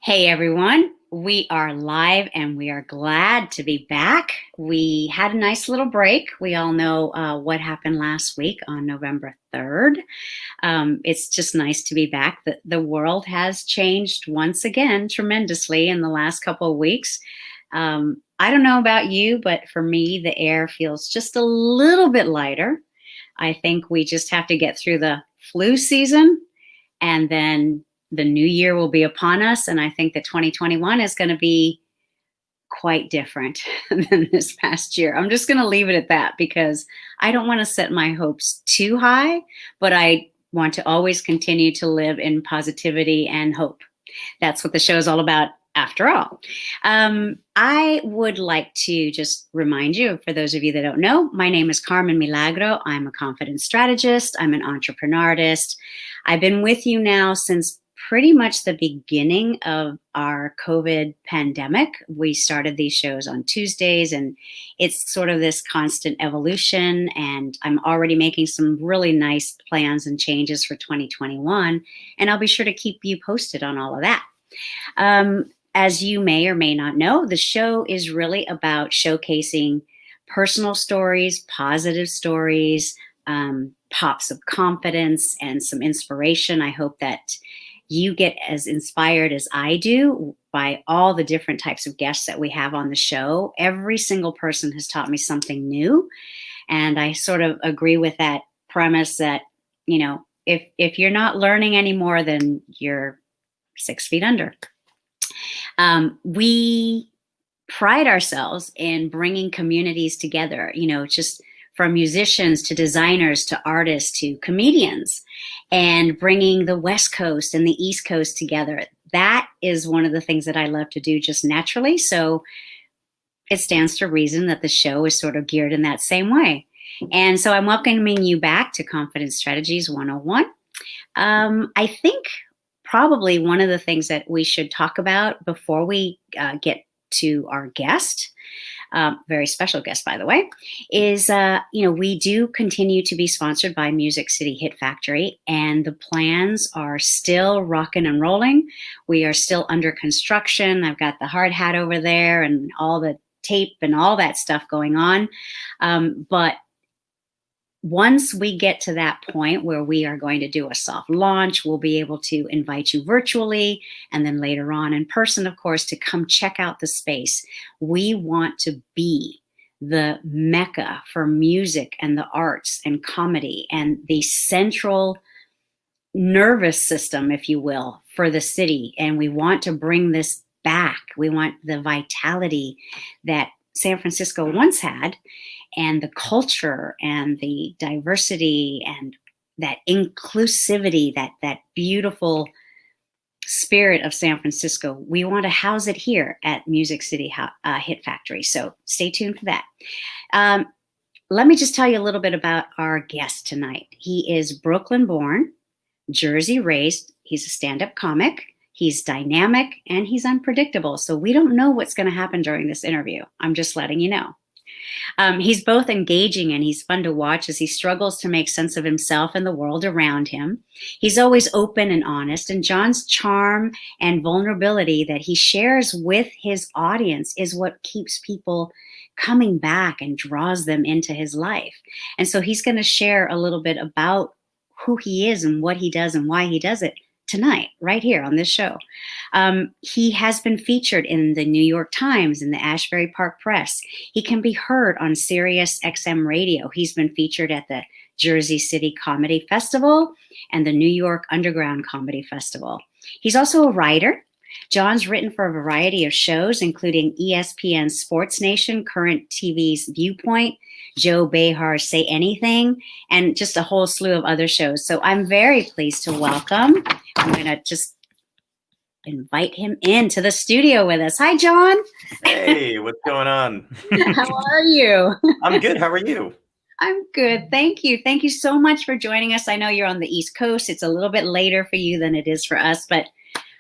Hey everyone, we are live and we are glad to be back. We had a nice little break. We all know what happened last week on November 3rd. It's just nice to be back. The world has changed once again tremendously in the last couple of weeks. I don't know about you, but for me, the air feels just a little bit lighter. I think we just have to get through the flu season and then the new year will be upon us. And I think that 2021 is going to be quite different than this past year. I'm just going to leave it at that because I don't want to set my hopes too high, but I want to always continue to live in positivity and hope. That's what the show is all about after all. I would like to just remind you, for those of you that don't know, my name is Carmen Milagro. I'm a confidence strategist. I'm an entrepreneur artist. I've been with you now since pretty much the beginning of our COVID pandemic. We started these shows on Tuesdays, and it's sort of this constant evolution. And I'm already making some really nice plans and changes for 2021. And I'll be sure to keep you posted on all of that. As you may or may not know, the show is really about showcasing personal stories, positive stories, pops of confidence, and some inspiration. I hope that you get as inspired as I do by all the different types of guests that we have on the show. Every single person has taught me something new. And I sort of agree with that premise that, you know, if you're not learning anymore, then you're 6 feet under. We pride ourselves in bringing communities together, you know, just from musicians to designers to artists to comedians, and bringing the West Coast and the East Coast together. That is one of the things that I love to do just naturally. So it stands to reason that the show is sort of geared in that same way. And so I'm welcoming you back to Confidence Strategies 101. I think probably one of the things that we should talk about before we get to our guest, very special guest, by the way, is, we do continue to be sponsored by Music City Hit Factory, and the plans are still rocking and rolling. We are still under construction. I've got the hard hat over there and all the tape and all that stuff going on. But once we get to that point where we are going to do a soft launch, we'll be able to invite you virtually and then later on in person, of course, to come check out the space. We want to be the mecca for music and the arts and comedy and the central nervous system, if you will, for the city. And we want to bring this back. We want the vitality that San Francisco once had, and the culture and the diversity and that inclusivity, that beautiful spirit of San Francisco. We want to house it here at Music City Hit Factory. So stay tuned for that. Let me just tell you a little bit about our guest tonight. He is Brooklyn born, Jersey raised. He's a stand-up comic. He's dynamic and he's unpredictable. So we don't know what's going to happen during this interview. I'm just letting you know. He's both engaging and he's fun to watch as he struggles to make sense of himself and the world around him. He's always open and honest, and John's charm and vulnerability that he shares with his audience is what keeps people coming back and draws them into his life. And so he's going to share a little bit about who he is and what he does and why he does it tonight, right here on this show. He has been featured in the New York Times and the Ashbury Park Press. He can be heard on Sirius XM radio. He's been featured at the Jersey City Comedy Festival and the New York Underground Comedy Festival. He's also a writer. John's written for a variety of shows, including ESPN's Sports Nation, Current TV's Viewpoint, Joe Behar's Say Anything, and just a whole slew of other shows. So I'm very pleased to welcome, I'm going to just invite him into the studio with us. Hi, John. Hey, what's going on? How are you? I'm good. How are you? I'm good. Thank you. Thank you so much for joining us. I know you're on the East Coast. It's a little bit later for you than it is for us, but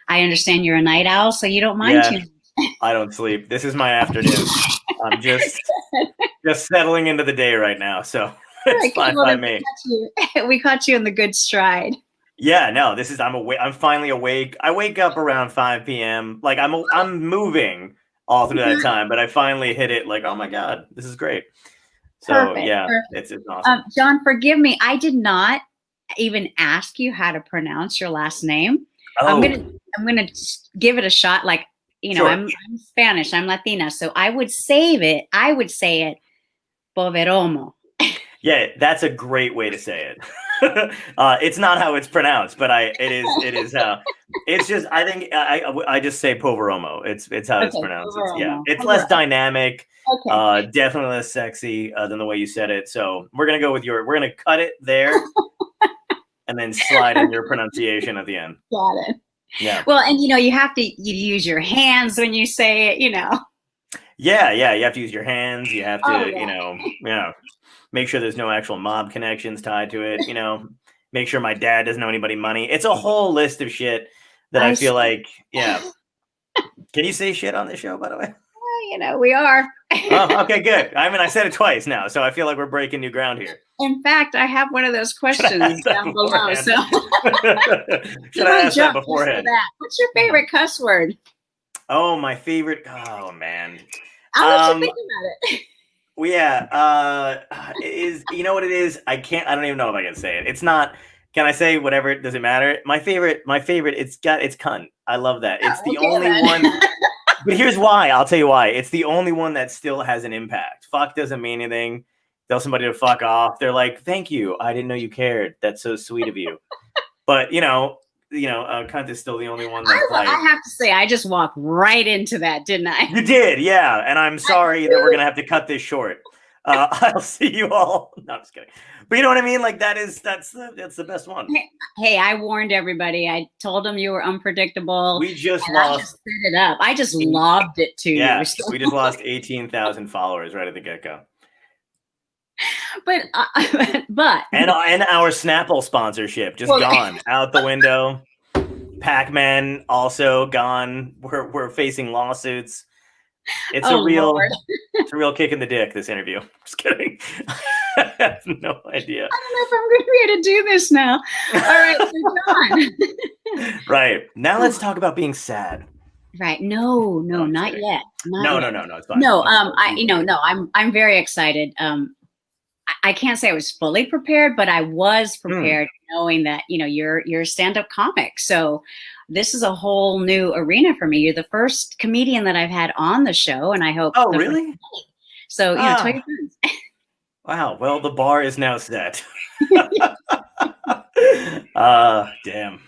I understand you're a night owl, so you don't mind too much. I don't sleep. This is my afternoon. I'm just settling into the day right now, so it's fine by me. We caught you in the good stride. Yeah, no, this is I'm awake. I'm finally awake. I wake up around 5 p.m. Like I'm moving all through that time, but I finally hit it. Like, oh my god, this is great. So Perfect, yeah, perfect. it's awesome. John, forgive me. I did not even ask you how to pronounce your last name. I'm Oh, gonna I'm gonna give it a shot. Like, sure. I'm Spanish. I'm Latina, so I would save it. I would say it Poveromo. Yeah, that's a great way to say it. It's not how it's pronounced, but it is how it's just. I think I just say Poveromo. It's how it's Okay, pronounced. Poveromo. It's All less right. dynamic, Okay, definitely less sexy than the way you said it. So we're gonna go with we're gonna cut it there and then slide in your pronunciation at the end. got it. Yeah. Well, and you use your hands when you say it. Yeah, yeah. You have to use your hands. You have Oh to, yeah. make sure there's no actual mob connections tied to it. Make sure my dad doesn't owe anybody money. It's a whole list of shit that I I feel see. like, yeah. Can you say shit on this show, by the way? We are. Oh, okay, good. I mean, I said it twice now, so I feel like we're breaking new ground here. In fact, I have one of those Should I questions ask that down below. beforehand? So Should you I might ask that jump just for beforehand? that. What's your favorite cuss word? Oh, my favorite. Oh man. I'll let you Um, think about it. Well, yeah, it is. You know what it is? I can't. I don't even know if I can say it. It's not. Can I say whatever? Does it matter? My favorite. My favorite. It's cunt. I love that. It's the Okay, only one. then. But here's why. I'll tell you why. It's the only one that still has an impact. Fuck doesn't mean anything. Tell somebody to fuck off. They're like, thank you. I didn't know you cared. That's so sweet of you. But cunt is still the only one that's like. I have to say, I just walked right into that, didn't I? You did, yeah. And I'm sorry that we're gonna have to cut this short. I'll see you all. No, I'm just kidding. But you know what I mean? Like that's the best one. Hey, I warned everybody. I told them you were unpredictable. We just And I lost. just set it up. I just lobbed it to Yeah, you. So. we just lost 18,000 followers right at the get go. But but And our Snapple sponsorship just gone out the window. Pac-Man also gone. We're facing lawsuits. It's a real Lord. It's a real kick in the dick. This interview. Just kidding. I have no idea. I don't know if I'm going to be able to do this now. All right, so John. Right now, let's talk about being sad. Right. No, not kidding. yet. No, it's fine. No, I'm very excited. I can't say I was fully prepared, but I was prepared knowing that, you're a stand-up comic. So this is a whole new arena for me. You're the first comedian that I've had on the show, and I hope. Oh, really? So, tell your friends. Wow. Well, the bar is now set. Damn.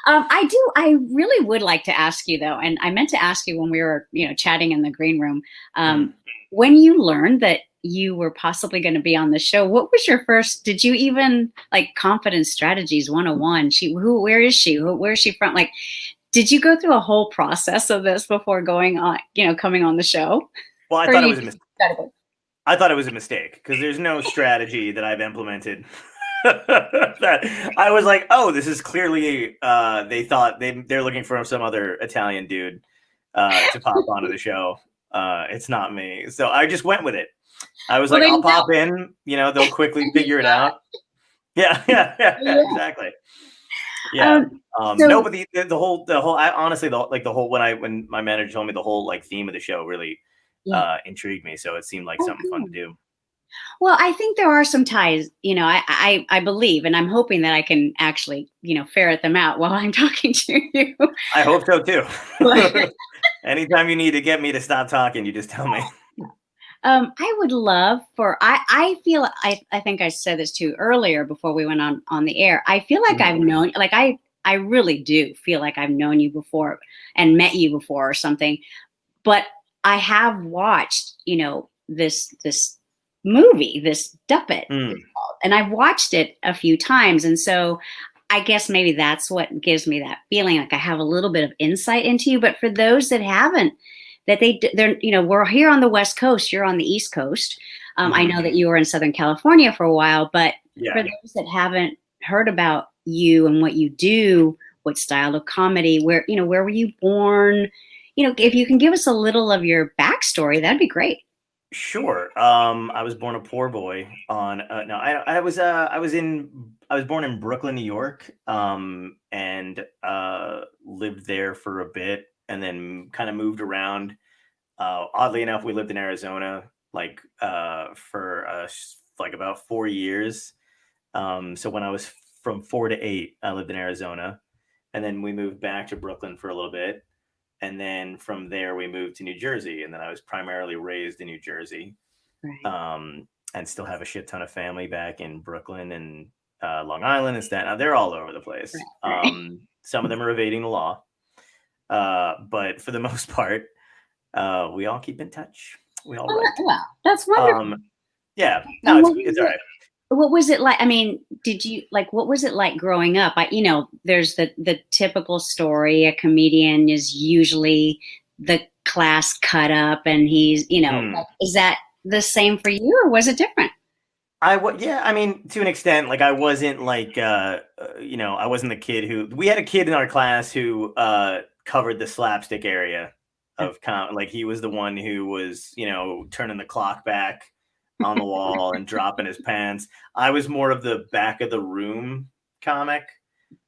I really would like to ask you though, and I meant to ask you when we were, chatting in the green room, when you learned that you were possibly going to be on the show, what was your first, did you even like Confidence Strategies 101? Where is she? Where is she from? Like, did you go through a whole process of this before going on, coming on the show? Well, I thought it was a mistake. I thought it was a mistake because there's no strategy that I've implemented. That I was like, oh, this is clearly they thought they're looking for some other Italian dude to pop onto the show. It's not me, so I just went with it. I was like, I'll pop in. They'll quickly figure it out. Yeah, exactly. Yeah. No, but the whole I honestly the whole when my manager told me the whole like theme of the show really intrigued me, so it seemed like something fun to do. Well, I think there are some ties, I believe, and I'm hoping that I can actually, ferret them out while I'm talking to you. I hope so too. Anytime you need to get me to stop talking, you just tell me. I would love I feel, I think I said this too earlier before we went on the air. I feel like I've known, like I really do feel like I've known you before and met you before or something, but I have watched, this movie, this Duppet, and I've watched it a few times. And so I guess maybe that's what gives me that feeling like I have a little bit of insight into you. But for those that haven't, that they're, we're here on the West Coast, you're on the East Coast. I know that you were in Southern California for a while, but for those that haven't heard about you and what you do, what style of comedy, where were you born? If you can give us a little of your backstory, that'd be great. Sure. I was born a poor boy on no, I was born in Brooklyn, New York, and lived there for a bit, and then kind of moved around. Oddly enough, we lived in Arizona like for like about 4 years. So when I was from 4 to 8, I lived in Arizona, and then we moved back to Brooklyn for a little bit, and then from there we moved to New Jersey, and then I was primarily raised in New Jersey, Right. um, and still have a shit ton of family back in Brooklyn and Long Island and Staten Island. They're all over the place. Right. Some of them are evading the law, but for the most part, we all keep in touch. We all Oh, write. well, that's wonderful. Yeah, no, And it's all right. what was it like? I mean, did you like, what was it like growing up? There's the typical story. A comedian is usually the class cut up and Mm. like, is that the same for you or was it different? Yeah, I mean, to an extent, like I wasn't like, I wasn't the kid who, we had a kid in our class who, covered the slapstick area of like he was the one who was, turning the clock back on the wall and dropping his pants. I was more of the back of the room comic.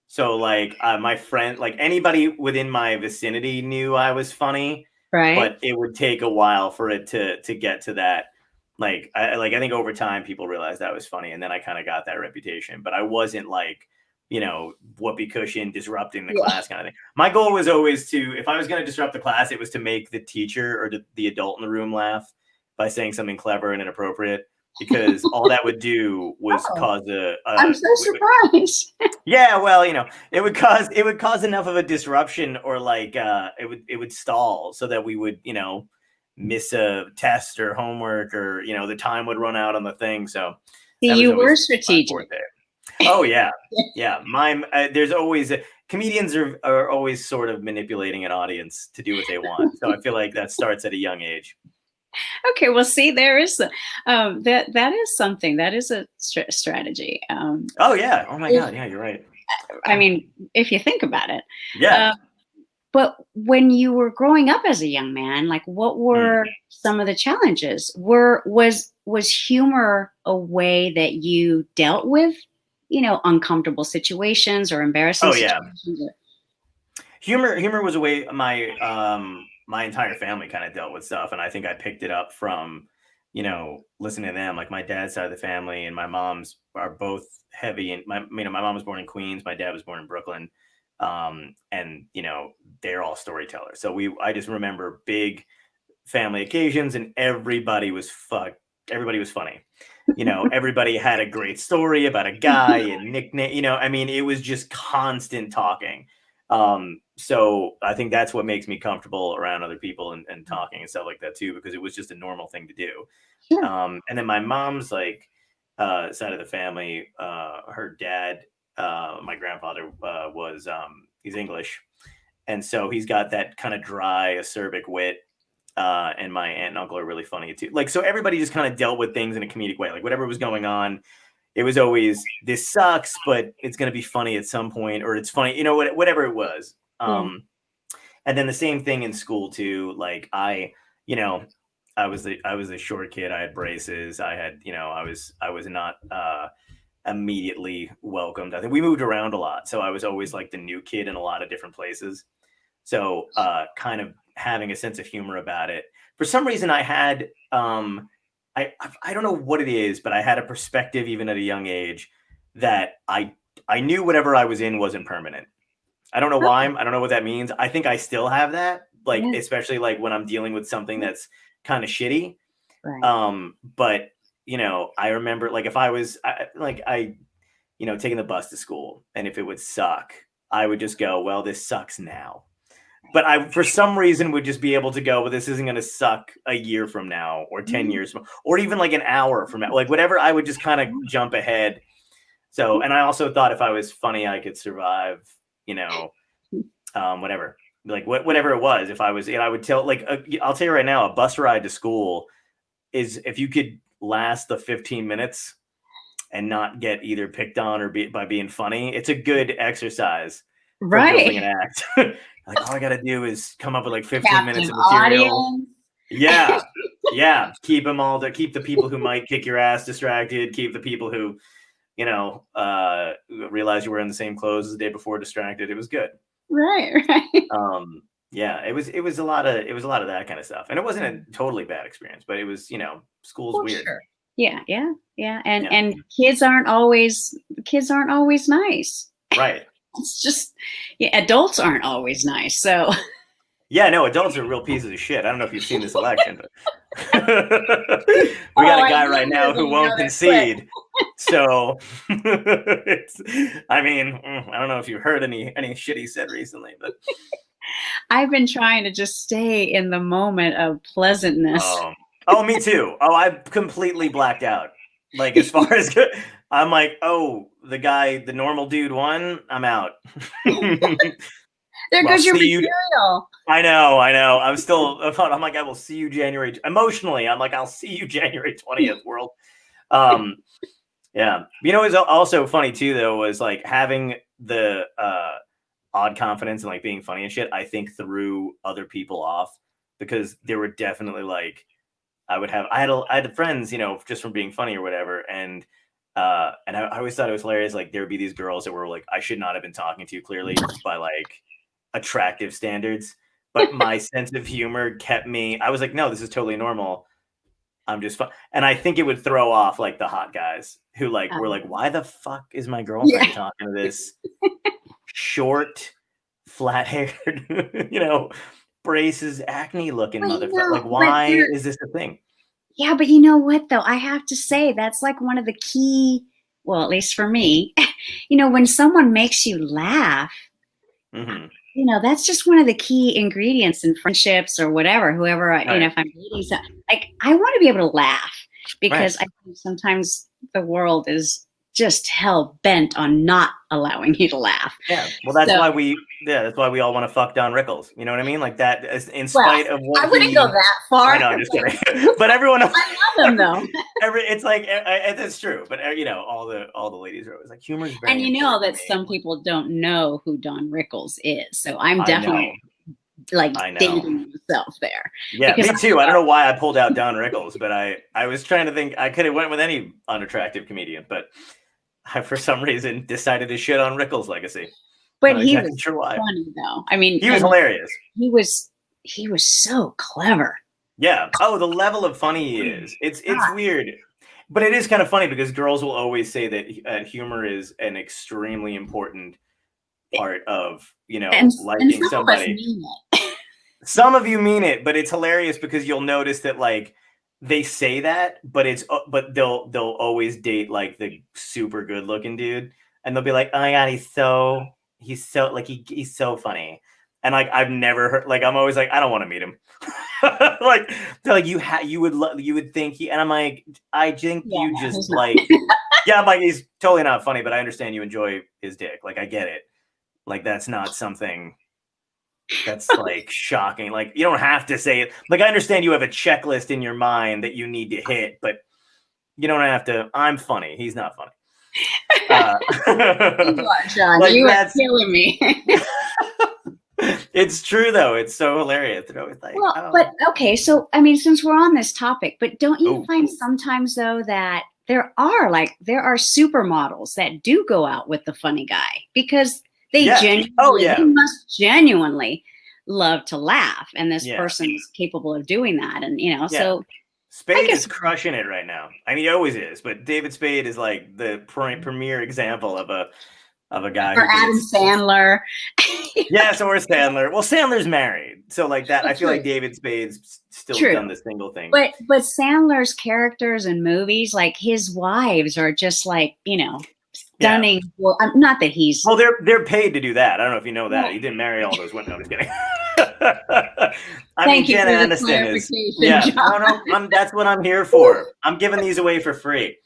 So like my friend, like anybody within my vicinity knew I was funny, Right. but it would take a while for it to get to that. I think over time people realized I was funny, and then I kind of got that reputation. But I wasn't like, whoopee cushion disrupting the Yeah. class kind of thing. My goal was always to, if I was going to disrupt the class, it was to make the teacher or the adult in the room laugh by saying something clever and inappropriate, because all that would do was Oh, cause I'm so surprised. yeah, well, it would cause enough of a disruption, or like it would stall so that we would, miss a test or homework, or the time would run out on the thing. So See, that was you were always my strategic. forte. Oh yeah, yeah. There's always comedians are always sort of manipulating an audience to do what they want. So I feel like that starts at a young age. Okay, well, see, there is that is something that is a strategy. Oh yeah. Oh my If, God. Yeah, you're right. I mean, if you think about it. Yeah. Um, but when you were growing up as a young man, like, what Mm. were some of the challenges? Was humor a way that you dealt with, uncomfortable situations or embarrassing Oh yeah. situations? Humor was a way my entire family kind of dealt with stuff, and I think I picked it up from listening to them. Like my dad's side of the family and my mom's are both heavy, and my mom was born in Queens, my dad was born in Brooklyn, and they're all storytellers. So I just remember big family occasions, and everybody was funny. Everybody had a great story about a guy and nickname. I mean, it was just constant talking. So I think that's what makes me comfortable around other people, and talking and stuff like that too, because it was just a normal thing to do. Sure. And then my mom's like side of the family, her dad, my grandfather, was he's English, and so he's got that kind of dry, acerbic wit. And my aunt and uncle are really funny too. Like, so everybody just kind of dealt with things in a comedic way. Like whatever was going on, it was always, this sucks, but it's going to be funny at some point, or it's funny, whatever it was. Yeah. And then the same thing in school too. Like you know, I was a short kid. I had braces. I was not immediately welcomed. I think we moved around a lot, so I was always like the new kid in a lot of different places. So kind of having a sense of humor about it. For some reason, I had I don't know what it is, but I had a perspective even at a young age that I knew whatever I was in wasn't permanent. I don't know why. I don't know what that means. I think I still have that, like Yeah. especially like when I'm dealing with something that's kind of shitty. Right. But I remember like if I was taking the bus to school, and if it would suck, I would just go, well, this sucks now. But I, for some reason, would just be able to go, well, this isn't going to suck a year from now, or 10 years from, or even like an hour from now, like whatever. I would just kind of jump ahead. So, and I also thought if I was funny, I could survive, whatever, like whatever it was. If I was, I would tell, like, I'll tell you right now, a bus ride to school is, if you could last the 15 minutes and not get either picked on or by being funny, it's a good exercise for building Right. an act. Like all I got to do is come up with like 15 minutes Captive of material. audience. Yeah. Yeah. Keep them all to keep the people who might kick your ass distracted. Keep the people who, realize you were in the same clothes the day before distracted. It was good. Right. Yeah, it was a lot of that kind of stuff. And it wasn't a totally bad experience, but it was, school's Well, weird. sure. Yeah. And Yeah. and kids aren't always nice. Right. It's just, adults aren't always nice. So Yeah, no, adults are real pieces of shit. I don't know if you've seen this election, but we got a guy right now who won't concede. So I don't know if you've heard any shit he said recently, but I've been trying to just stay in the moment of pleasantness. Oh, me too. Oh, I completely blacked out. Like, as far as I'm like, oh, the normal dude won. I'm out. There goes your material. I know. I'm like, I will see you January. Emotionally, I'm like, I'll see you January 20th, world. Yeah. It's also funny too, though, was like having the odd confidence and like being funny and shit. I think threw other people off, because there were definitely like, I had friends, just from being funny or whatever, and I always thought it was hilarious. Like, there would be these girls that were like, I should not have been talking to, clearly, by like attractive standards, but my sense of humor kept me. I was like, no, this is totally normal. I'm just fun. And I think it would throw off like the hot guys who like were like, why the fuck is my girlfriend talking to this short, flat haired, braces, acne looking motherfucker? Like, why is this a thing? Yeah, but you know what though? I have to say that's like one of the key, well, at least for me, when someone makes you laugh, that's just one of the key ingredients in friendships or whatever, whoever, if I'm dating, like, I want to be able to laugh, because I think sometimes the world is just hell bent on not allowing you to laugh. Yeah. Well, that's why we all want to fuck Don Rickles. You know what I mean? Like that, in spite of what I wouldn't go that far. I know, I'm just kidding. But everyone else, I love him though. It's like, that's true. But all the ladies are always like, humor's very important. And that some people don't know who Don Rickles is. So I'm definitely like dating myself there. Yeah, me too. I don't know why I pulled out Don Rickles, but I was trying to think. I could have went with any unattractive comedian, but I, for some reason, decided to shit on Rickles' legacy. But he was funny, though. I mean, he was hilarious. He was so clever. Yeah. Oh, the level of funny he is. It's weird, but it is kind of funny, because girls will always say that humor is an extremely important part of liking somebody. Some of you mean it, but it's hilarious because you'll notice that like they say that, but they'll always date like the super good looking dude, and they'll be like, oh my god, he's so like he's so funny, and like I've never heard, like I'm always like, I don't want to meet him. Like they're like, you would think he, and I'm like, I think you just like yeah, I'm like, he's totally not funny, but I understand you enjoy his dick, like I get it, like that's not something that's like shocking. Like, you don't have to say it. Like, I understand you have a checklist in your mind that you need to hit, but you don't have to. I'm funny. He's not funny. You are, John. Like, you are killing me. It's true, though. It's so hilarious. They're always like, well, but okay. So, I mean, since we're on this topic, but don't you find sometimes, though, that there are supermodels that do go out with the funny guy, because they they must genuinely love to laugh, and this person is capable of doing that, and so Spade is crushing it right now. I mean, he always is, but David Spade is like the premier example of a guy. Or Adam Sandler. Yes, or Sandler. Well, Sandler's married, so like that. I feel like David Spade's still done the single thing. But Sandler's characters in movies, like his wives, are just like stunning. Yeah. Well, not that he's. Well, they're paid to do that. I don't know if you know that. He didn't marry all those women. No, I'm just kidding. I mean, Jen Aniston is. Yeah, no, that's what I'm here for. I'm giving these away for free.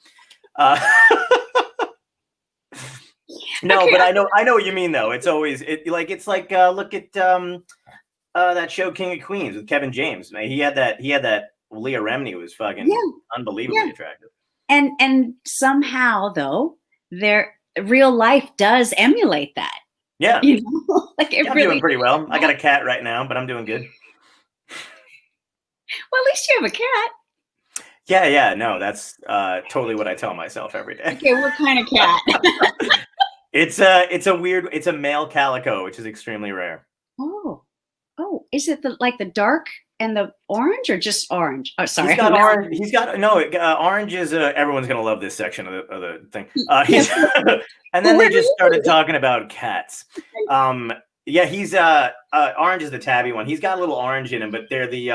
No, but I know what you mean, though. It's always look at that show King of Queens with Kevin James. Man, he had that. Leah Remini was fucking unbelievably attractive. And somehow, though, their real life does emulate that. Yeah. Like I'm doing pretty well. I got a cat right now, but I'm doing good. Well, at least you have a cat. Yeah, no, that's totally what I tell myself every day. Okay, what kind of cat? It's a male calico, which is extremely rare. Oh, is it the dark and the orange, or just orange? Oh, sorry, He's I don't got know. orange. He's got no. Orange is everyone's gonna love this section of the thing. Yeah, He's and well, then they where do just you started live? talking about cats. Yeah, he's orange is the tabby one. He's got a little orange in him, but they're the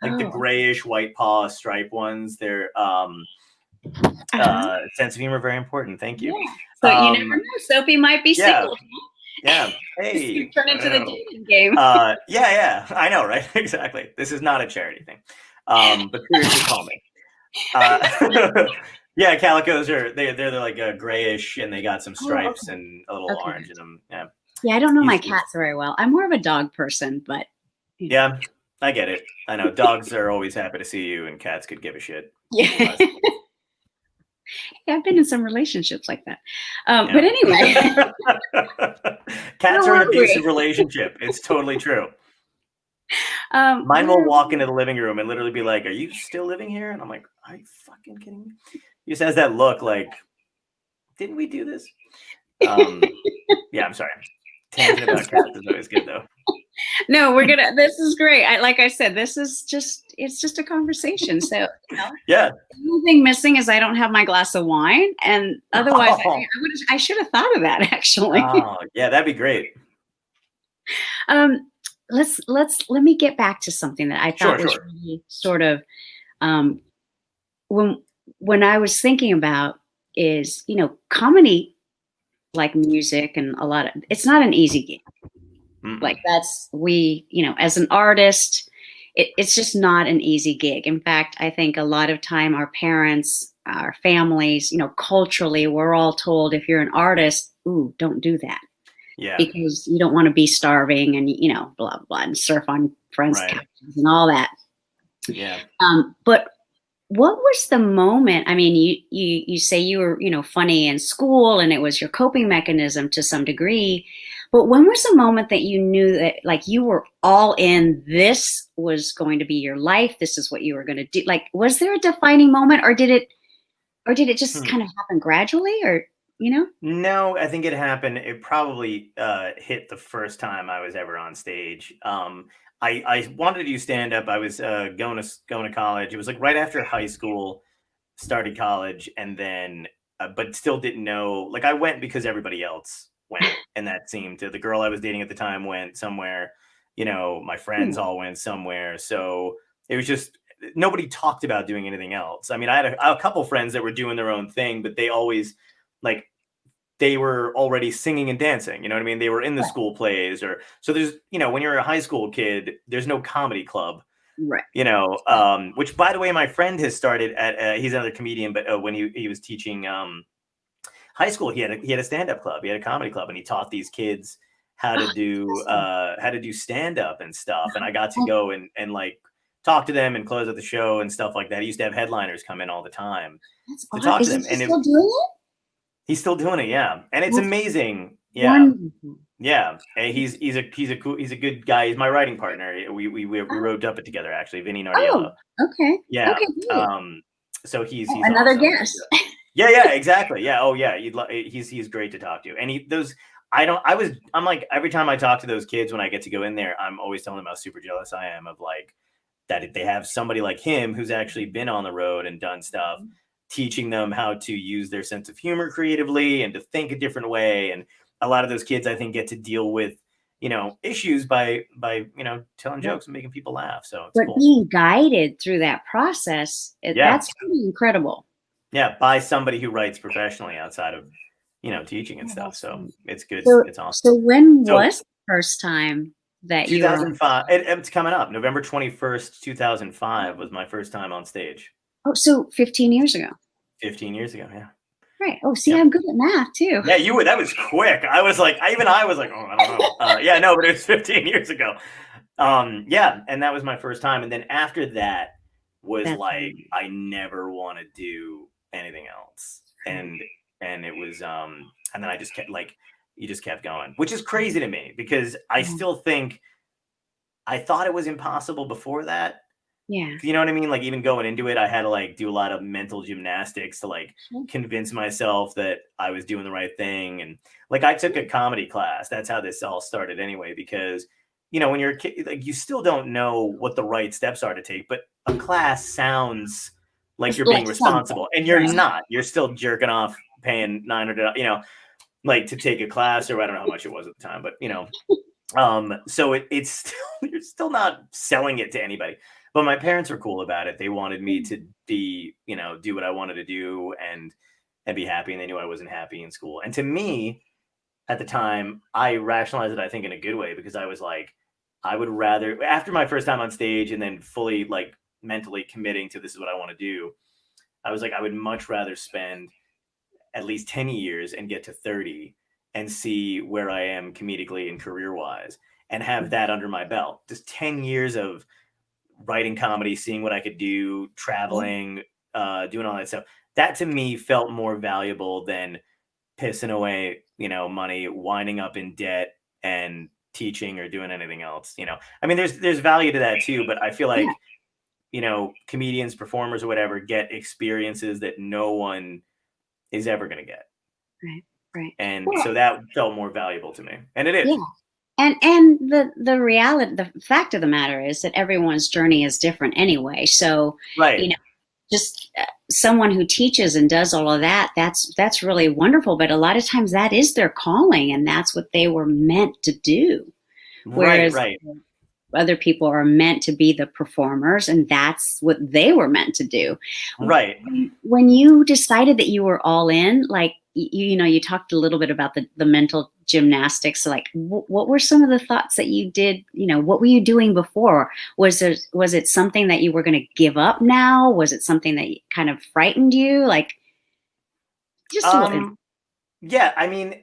like the Oh, grayish white paw stripe ones. They're uh-huh. sense of humor very important. Thank you. Yeah. So you never know. Sophie might be Yeah, single. yeah. This is gonna Hey, turn I into the know. dating game. Yeah. I know, right? Exactly. This is not a charity thing. But seriously, call me. Yeah, calicos are they're like a grayish, and they got some Oh, stripes and a little okay. orange in them. Yeah, Yeah, I don't know my he's cats very well. I'm more of a dog person, but you know. yeah. I get it. I know dogs are always happy to see you, and cats could give a shit. Yeah. Less. Yeah, I've been in some relationships like that. Yeah. But anyway, Cats where are an were abusive we? relationship. It's totally true. Mine will Where walk into the living room and literally be like, "Are you still living here?" And I'm like, "Are you fucking kidding me?" He just has that look like, "Didn't we do this?" Yeah, I'm sorry. Tangent about cats is always good though. No, this is great. Like I said, it's just a conversation. So, Yeah. the only thing missing is I don't have my glass of wine, and otherwise I should have thought of that actually. Oh, yeah, that'd be great. um, let me get back to something that I thought was Sure. really sort of um, when I was thinking about is, comedy, like music and a lot of, it's not an easy game. Like Mm-mm. as an artist, it's just not an easy gig. In fact, I think a lot of time our parents, our families, culturally, we're all told if you're an artist, ooh, don't do that Yeah, because you don't want to be starving and, blah, blah, and surf on friends' right. couches and all that. Yeah. But what was the moment? I mean, you say you were, funny in school and it was your coping mechanism to some degree. But when was the moment that you knew that like you were all in, this was going to be your life, this is what you were going to do? Like, was there a defining moment, or did it just Hmm. kind of happen gradually, or you know? No, I think it happened. It probably hit the first time I was ever on stage. I wanted to do stand up. I was going to college. It was like right after high school, started college, and then but still didn't know. Like I went because everybody else went, and that seemed to the girl I was dating at the time went somewhere. My friends all went somewhere. So it was just nobody talked about doing anything else. I mean, I had a couple friends that were doing their own thing, but they always like they were already singing and dancing. You know what I mean? They were in the Right. school plays or so there's, when you're a high school kid, there's no comedy club, Right. which by the way, my friend has started at, he's another comedian, but when he was teaching high school, he had a stand-up club. He had a comedy club and he taught these kids how to Oh, do, awesome. stand-up and stuff. And I got to go and like talk to them and close out the show and stuff like that. He used to have headliners come in all the time That's to odd. talk to Is them. he And still doing it? he's still doing it, yeah, and it's That's amazing. Yeah, wonderful. yeah. And he's a good guy. He's my writing partner. We Oh, wrote Duppet together actually. Vinny oh, Nardiello. okay. Yeah. Okay, great. So he's Oh, he's another awesome. guest. Yeah, exactly. Yeah. Oh yeah. He's great to talk to. And I'm like every time I talk to those kids when I get to go in there, I'm always telling them how super jealous I am of like that they have somebody like him who's actually been on the road and done stuff, teaching them how to use their sense of humor creatively and to think a different way. And a lot of those kids, I think, get to deal with, issues by telling Right. jokes and making people laugh. So it's But cool. being guided through that process, Yeah. that's pretty incredible. Yeah. By somebody who writes professionally outside of, teaching and Oh, stuff. that's So great. it's good. So, It's awesome. so when So was the first time that you were on? 2005, it's coming up. November 21st, 2005 was my first time on stage. Oh, so 15 years ago. 15 years ago. Yeah. Right. Oh, see, Yep. I'm good at math too. Yeah, you were. That was quick. I was like, I was like, oh, I don't know. Yeah, no, but it was 15 years ago. Yeah, and that was my first time. And then after that was That's like, I never want to do anything else. right. And it was, and then I just kept like, you just kept going, which is crazy to me because I Yeah. still think I thought it was impossible before that. Yeah. You know what I mean? Like even going into it, I had to like do a lot of mental gymnastics to like Sure. convince myself that I was doing the right thing. And like I took a comedy class. That's how this all started anyway, because when you're a kid, like you still don't know what the right steps are to take, but a class sounds like you're being Like something. responsible and you're Right. not. You're still jerking off paying 900, like to take a class, or I don't know how much it was at the time, but so it's still, you're still not selling it to anybody. But my parents were cool about it. They wanted me to be, do what I wanted to do and be happy. And they knew I wasn't happy in school. And to me, at the time, I rationalized it, I think, in a good way, because I was like, I would rather, after my first time on stage and then fully like mentally committing to this is what I want to do, I was like, I would much rather spend at least 10 years and get to 30 and see where I am comedically and career wise and have that under my belt. Just 10 years of writing comedy, seeing what I could do, traveling, doing all that stuff. That to me felt more valuable than pissing away, money, winding up in debt and teaching or doing anything else. I mean, there's value to that too, but I feel like, comedians, performers or whatever get experiences that no one is ever going to get. Right. Right. And Well, so that felt more valuable to me. And it yeah. is. And the reality, the fact of the matter is that everyone's journey is different anyway. So, Right. just someone who teaches and does all of that, that's really wonderful. But a lot of times that is their calling, and that's what they were meant to do. Right. Whereas Right. other people are meant to be the performers, and that's what they were meant to do. Right. When you decided that you were all in, like you talked a little bit about the mental gymnastics. Like, what were some of the thoughts that you did? What were you doing before? Was it something that you were going to give up now? Was it something that kind of frightened you? Like, just a little. Yeah, I mean,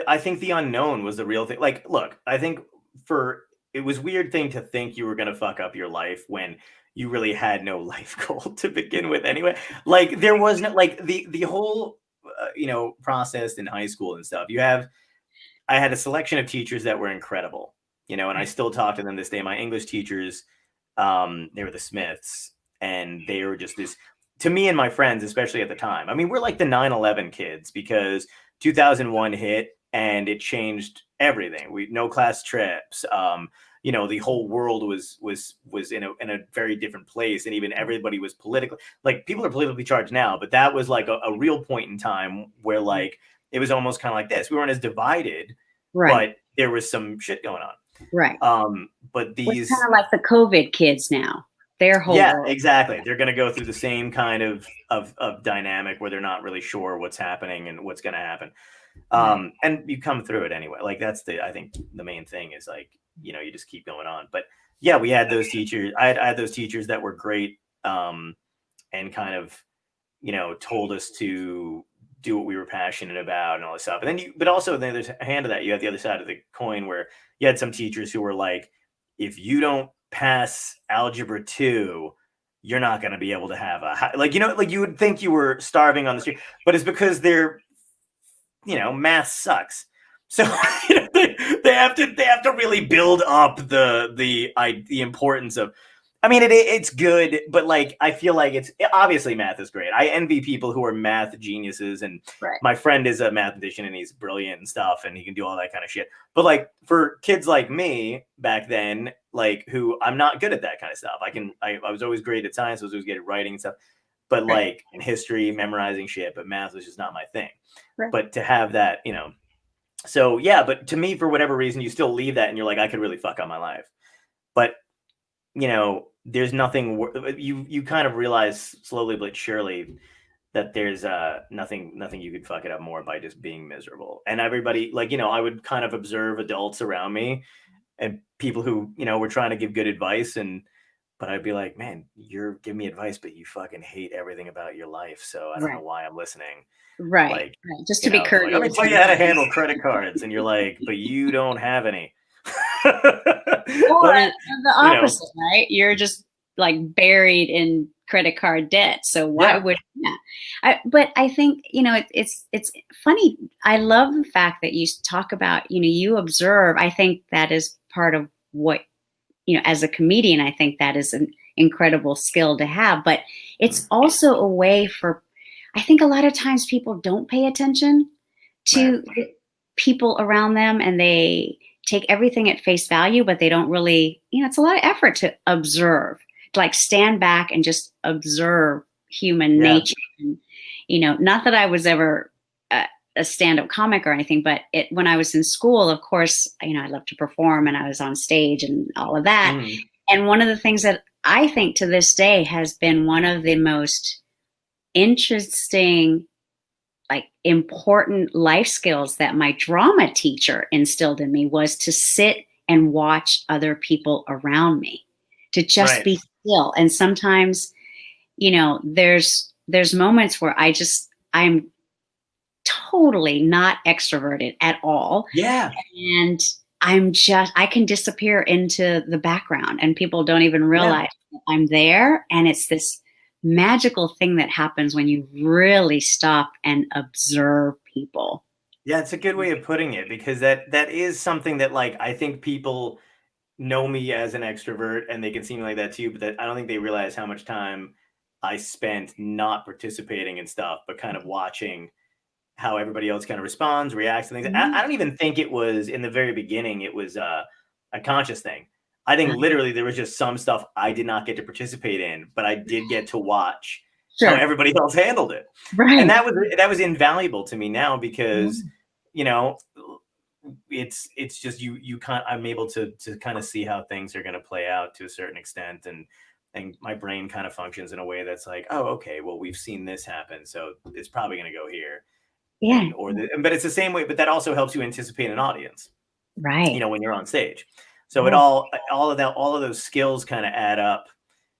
I think the unknown was the real thing. Like, look, I think it was weird thing to think you were going to fuck up your life when you really had no life goal to begin with anyway. Like there was no, like the whole, process in high school and stuff. I had a selection of teachers that were incredible, and I still talk to them this day. My English teachers, they were the Smiths, and they were just this, to me and my friends, especially at the time. I mean, we're like the 9/11 kids, because 2001 hit and it changed everything. No class trips. The whole world was in a very different place, and even everybody was politically, like, people are politically charged now, but that was like a real point in time where like it was almost kind of like this. We weren't as divided, Right. but there was some shit going on. Right. But It's these, kind of like the COVID kids now. Their whole yeah, world. exactly. They're going to go through the same kind of dynamic where they're not really sure what's happening and what's going to happen. And you come through it anyway. Like I think the main thing is like, you just keep going on. But yeah, we had those teachers. I had those teachers that were great, and kind of, told us to do what we were passionate about and all this stuff. And then but also then there's a hand of that. You have the other side of the coin where you had some teachers who were like, if you don't pass algebra 2, you're not going to be able to have like you would think you were starving on the street, but it's because math sucks. So they have to really build up the importance of. I mean, it's good, but like I feel like obviously math is great. I envy people who are math geniuses, and Right. my friend is a mathematician and he's brilliant and stuff, and he can do all that kind of shit. But like for kids like me back then, like who I'm not good at that kind of stuff. I was always great at science, I was always good at writing and stuff, but Right. like in history, memorizing shit, but math was just not my thing. Right. But to have that, so yeah, but to me, for whatever reason, you still leave that and you're like, I could really fuck up my life. But there's nothing, you kind of realize slowly but surely that there's nothing you could fuck it up more by just being miserable. And everybody, like, I would kind of observe adults around me and people who, were trying to give good advice, but I'd be like, man, you're giving me advice, but you fucking hate everything about your life. So I don't know why I'm listening. Right. Like, Right. Just to be courteous. Like, let me tell you how to handle credit cards. And you're like, but you don't have any. Or the opposite, right? You're just like buried in credit card debt. So why would but I think, it's funny. I love the fact that you talk about, you observe. I think that is part of what as a comedian, I think that is an incredible skill to have. But it's also a way for, I think a lot of times people don't pay attention to the people around them, and they take everything at face value, but they don't really, it's a lot of effort to observe, to like stand back and just observe human nature. And, not that I was ever a stand-up comic or anything, but when I was in school, of course, I loved to perform and I was on stage and all of that. And one of the things that I think to this day has been one of the most interesting, like important life skills that my drama teacher instilled in me was to sit and watch other people around me, to just be still. And sometimes, there's moments where I'm totally not extroverted at all. Yeah. And I can disappear into the background and people don't even realize I'm there. And it's this magical thing that happens when you really stop and observe people. Yeah, it's a good way of putting it, because that is something that, like, I think people know me as an extrovert and they can see me like that too, but that I don't think they realize how much time I spent not participating in stuff, but kind of watching how everybody else kind of responds, reacts to things. I don't even think it was in the very beginning, it was a conscious thing. I think literally there was just some stuff I did not get to participate in, but I did get to watch how everybody else handled it. Right. And that was invaluable to me now, because, it's just I'm able to kind of see how things are going to play out to a certain extent. And my brain kind of functions in a way that's like, oh, okay, well, we've seen this happen, so it's probably going to go here. Yeah. But it's the same way, but that also helps you anticipate an audience, right? When you're on stage. So it all of those skills kind of add up,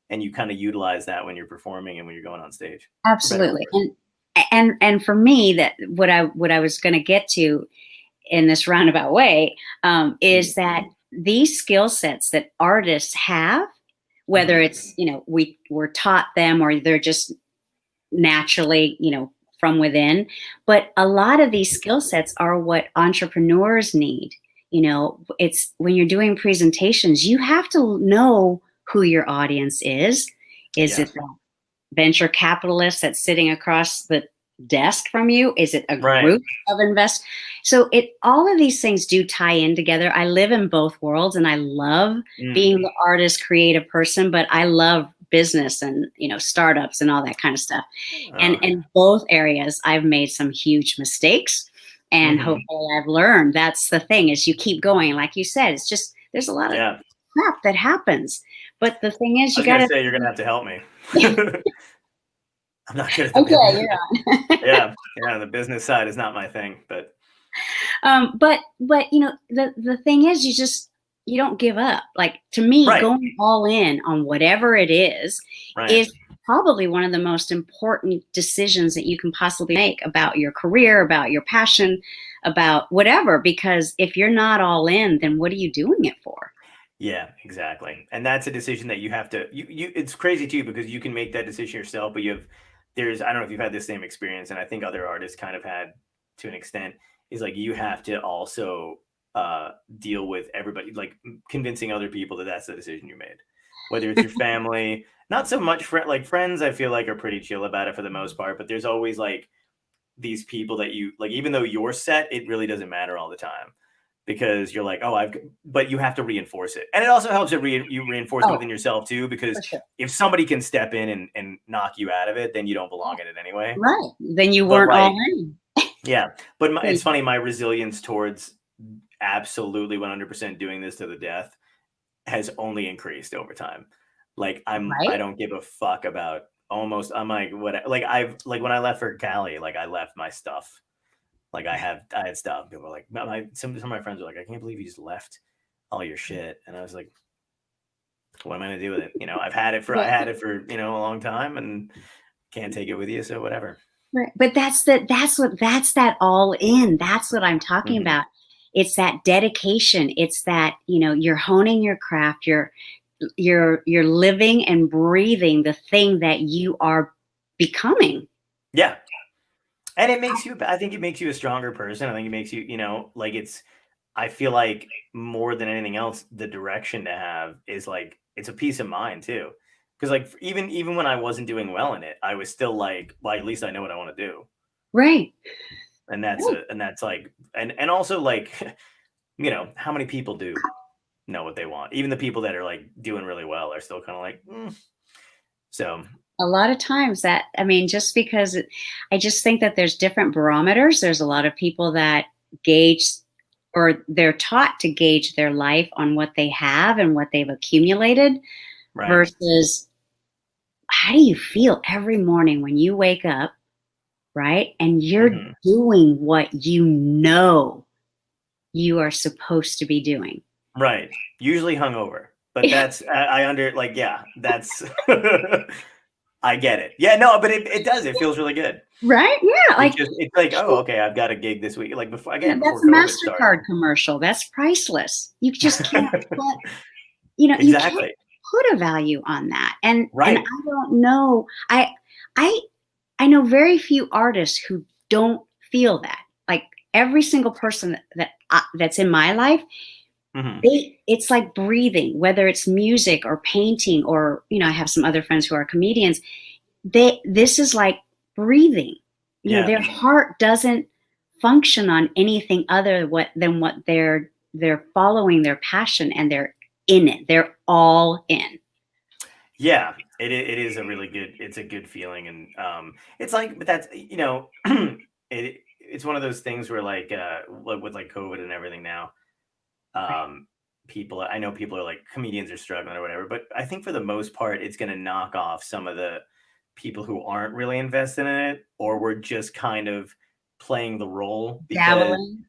and you kind of utilize that when you're performing and when you're going on stage. Absolutely. And for me, that what I was going to get to in this roundabout way is that these skill sets that artists have, whether it's we're taught them or they're just naturally from within, but a lot of these skill sets are what entrepreneurs need. It's when you're doing presentations, you have to know who your audience is. Is it the venture capitalist that's sitting across the desk from you? Is it a group of investors? So all of these things do tie in together. I live in both worlds, and I love being the artist, creative person, but I love business and startups and all that kind of stuff. And in both areas, I've made some huge mistakes, and hopefully I've learned. That's the thing, is you keep going. Like you said, it's just there's a lot of crap that happens. But the thing is, you got to say you're going to have to help me. I'm not good at the business. Yeah. The business side is not my thing, but the thing is, you don't give up. Like, to me, going all in on whatever it is probably one of the most important decisions that you can possibly make about your career, about your passion, about whatever. Because if you're not all in, then what are you doing it for? Yeah, exactly. And that's a decision that you have to, it's crazy too, because you can make that decision yourself, but I don't know if you've had the same experience, and I think other artists kind of had to an extent, is like, you have to also deal with everybody, like convincing other people that that's the decision you made, whether it's your family, not so much friends, I feel like are pretty chill about it for the most part, but there's always like these people that you like, even though you're set, it really doesn't matter all the time, because you're like, but you have to reinforce it. And it also helps that you reinforce it within yourself too, because if somebody can step in and knock you out of it, then you don't belong in it anyway. Right. Then you weren't all in. Yeah. But it's funny, my resilience towards absolutely 100% doing this to the death has only increased over time. Like I don't give a fuck about I'm like, what, like when I left for Cali, like I left my stuff. Like I had stuff. People were like, some of my friends were like, I can't believe you just left all your shit. And I was like, what am I gonna do with it? I had it for a long time, and can't take it with you, so whatever. Right. But that's that all in. That's what I'm talking about. It's that dedication. It's that, you're honing your craft. You're living and breathing the thing that you are becoming. Yeah. And I think it makes you a stronger person. I think it makes you, like I feel like more than anything else, the direction to have is like it's a peace of mind too. Because like even when I wasn't doing well in it, I was still like, well, at least I know what I want to do, Right. and that's like, and also like, how many people do know what they want? Even the people that are like doing really well are still kind of like, so A lot of times that, I mean, just because I just think that there's different barometers. There's a lot of people that gauge, or they're taught to gauge their life on what they have and what they've accumulated right. versus how do you feel every morning when you wake up, right? And you're Hmm. doing what you know you are supposed to be doing. Right. Usually hungover, but that's I under like yeah, that's I get it. Yeah, no, but it does. It feels really good. Right? Yeah. Like, It's like, oh, okay, I've got a gig this week. Like that's before a COVID started. MasterCard commercial. That's priceless. You just can't put, you can't Exactly. put a value on that. And Right. I don't know. I I know very few artists who don't feel that. Like every single person that's in my life, Hmm. it's like breathing, whether it's music or painting or, I have some other friends who are comedians. This is like breathing. Yeah. Their heart doesn't function on anything other than what they're following their passion, and they're in it. They're all in. Yeah. It is a really good. It's a good feeling, and it's like, but that's it's one of those things where like with like COVID and everything now, um people, I know people are like, comedians are struggling or whatever, but I think for the most part it's going to knock off some of the people who aren't really invested in it, or we're just kind of playing the role because Dabbling.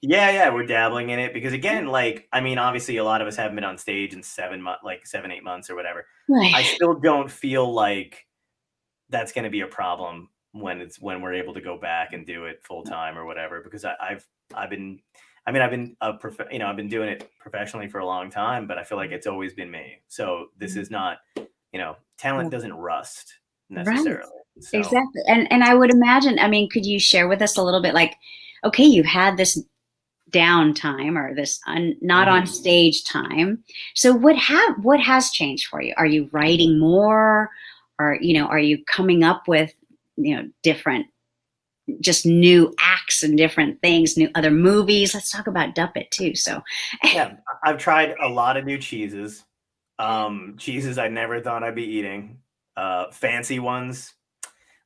yeah, we're dabbling in it because again, like, I mean, obviously a lot of us haven't been on stage in 7 months, like 7, 8 months or whatever. I Right. still don't feel like that's going to be a problem when we're able to go back and do it full time or whatever, because I've been, I mean, I've been I've been doing it professionally for a long time, but I feel like it's always been me. So this is not, talent doesn't rust Right. necessarily. So Exactly. And I would imagine, I mean, could you share with us a little bit, like, okay, you've had this downtime, or this not on mhm. stage time. So what has changed for you? Are you writing more, or are you coming up with different, just new acts and different things, new other movies? Let's talk about Duppet too. So Yeah, I've tried a lot of new cheeses. Cheeses I never thought I'd be eating. Fancy ones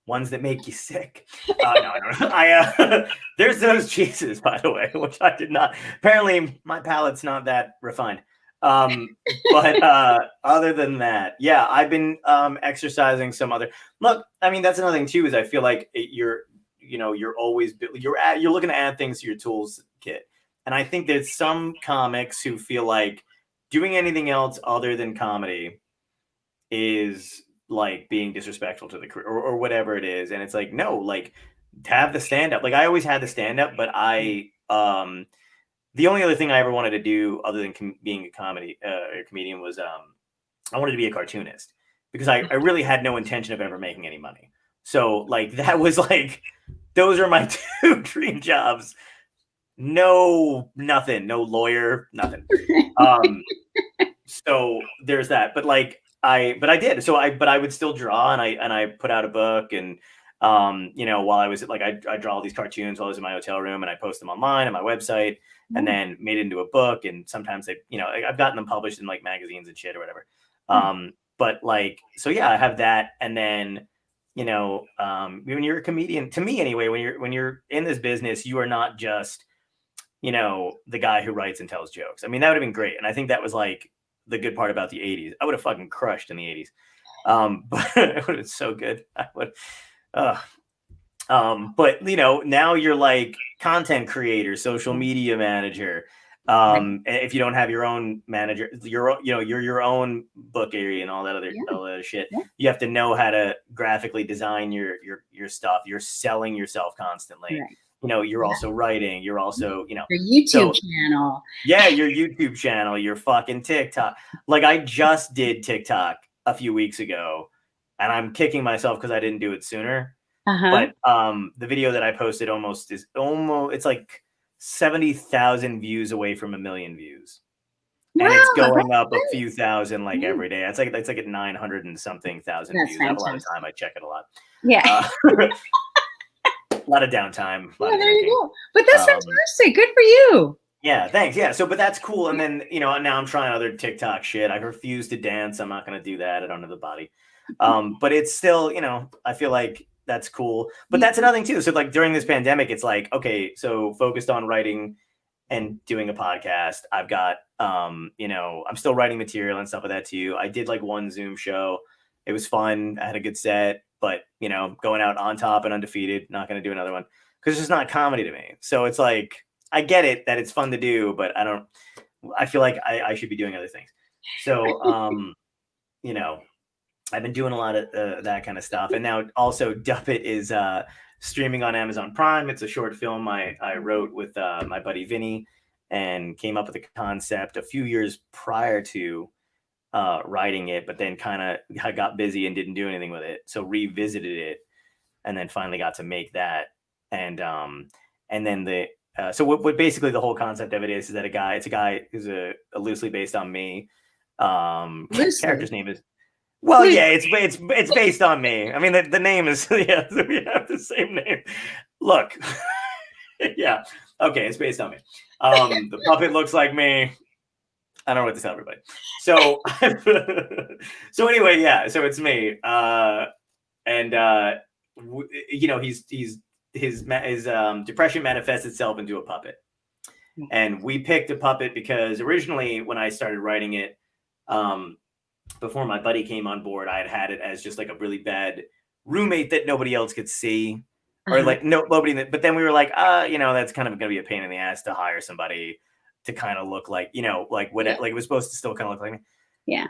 that make you sick. No, no, there's those cheeses, by the way, which I did not. Apparently, my palate's not that refined. But other than that, yeah, I've been exercising some other. Look, I mean, that's another thing too. Is I feel like you're always you're looking to add things to your tools kit, and I think there's some comics who feel like doing anything else other than comedy is like being disrespectful to the career, or whatever it is. And it's like, no, like, have the stand up. Like, I always had the stand up, but the only other thing I ever wanted to do other than being a comedian was I wanted to be a cartoonist, because I really had no intention of ever making any money. So like that was like, those are my two dream jobs. No, nothing, no lawyer, nothing. Um, so there's that. But like but I did. But I would still draw, and I put out a book, and while I was like, I draw all these cartoons while I was in my hotel room, and I post them online on my website, and then made it into a book. And sometimes I've gotten them published in like magazines and shit or whatever. But like, so yeah, I have that. And then, when you're a comedian, to me anyway, when you're in this business, you are not just, the guy who writes and tells jokes. I mean, that would have been great. And I think that was like the good part about the 80s. I would have fucking crushed in the 80s. But it would have been so good. I would, uh, but now you're like content creator, social media manager. If you don't have your own manager, you're your own book area and yeah, all that other shit. yeah, You have to know how to graphically design your stuff. You're selling yourself constantly. right. You're also writing. You're also, Your YouTube so channel. yeah, your YouTube channel, your fucking TikTok. Like, I just did TikTok a few weeks ago, and I'm kicking myself because I didn't do it sooner. Uh-huh. But the video that I posted it's like 70,000 views away from 1 million views. Wow, and it's going up great. a few thousand like every day. It's like at 900 and something thousand That's views. I have a lot of fantastic. time. I check it a lot. Yeah. A lot of downtime. A lot Yeah, of there you drinking. go. But that's fantastic. Good for you. Yeah, thanks. Yeah, so but that's cool. And then now I'm trying other TikTok shit. I refuse to dance. I'm not going to do that. I don't have the body. But it's still, I feel like that's cool. But that's another thing too. So like during this pandemic, it's like, okay, so focused on writing and doing a podcast. I've got I'm still writing material and stuff like that too. I did like one Zoom show. It was fun. I had a good set, but going out on top and undefeated, not going to do another one because it's just not comedy to me. So it's like, I get it that it's fun to do, but I feel like I should be doing other things. So, I've been doing a lot of that kind of stuff. And now also Duppet is streaming on Amazon Prime. It's a short film I wrote with my buddy Vinny and came up with the concept a few years prior to writing it, but then kind of got busy and didn't do anything with it. So revisited it and then finally got to make that. And then so what basically the whole concept of it is that it's a guy who's a loosely based on me. Character's name is, well, yeah, it's based on me. I mean, the name is, yeah, so we have the same name. Look, yeah, okay, it's based on me. The puppet looks like me. I don't know what to tell everybody. So, so anyway, yeah, so it's me. His depression manifests itself into a puppet. And we picked a puppet because originally when I started writing it, before my buddy came on board, I had it as just like a really bad roommate that nobody else could see, or like nobody. But then we were like, that's kind of going to be a pain in the ass to hire somebody to kind of look like, like what, like it was supposed to still kind of look like me. Yeah.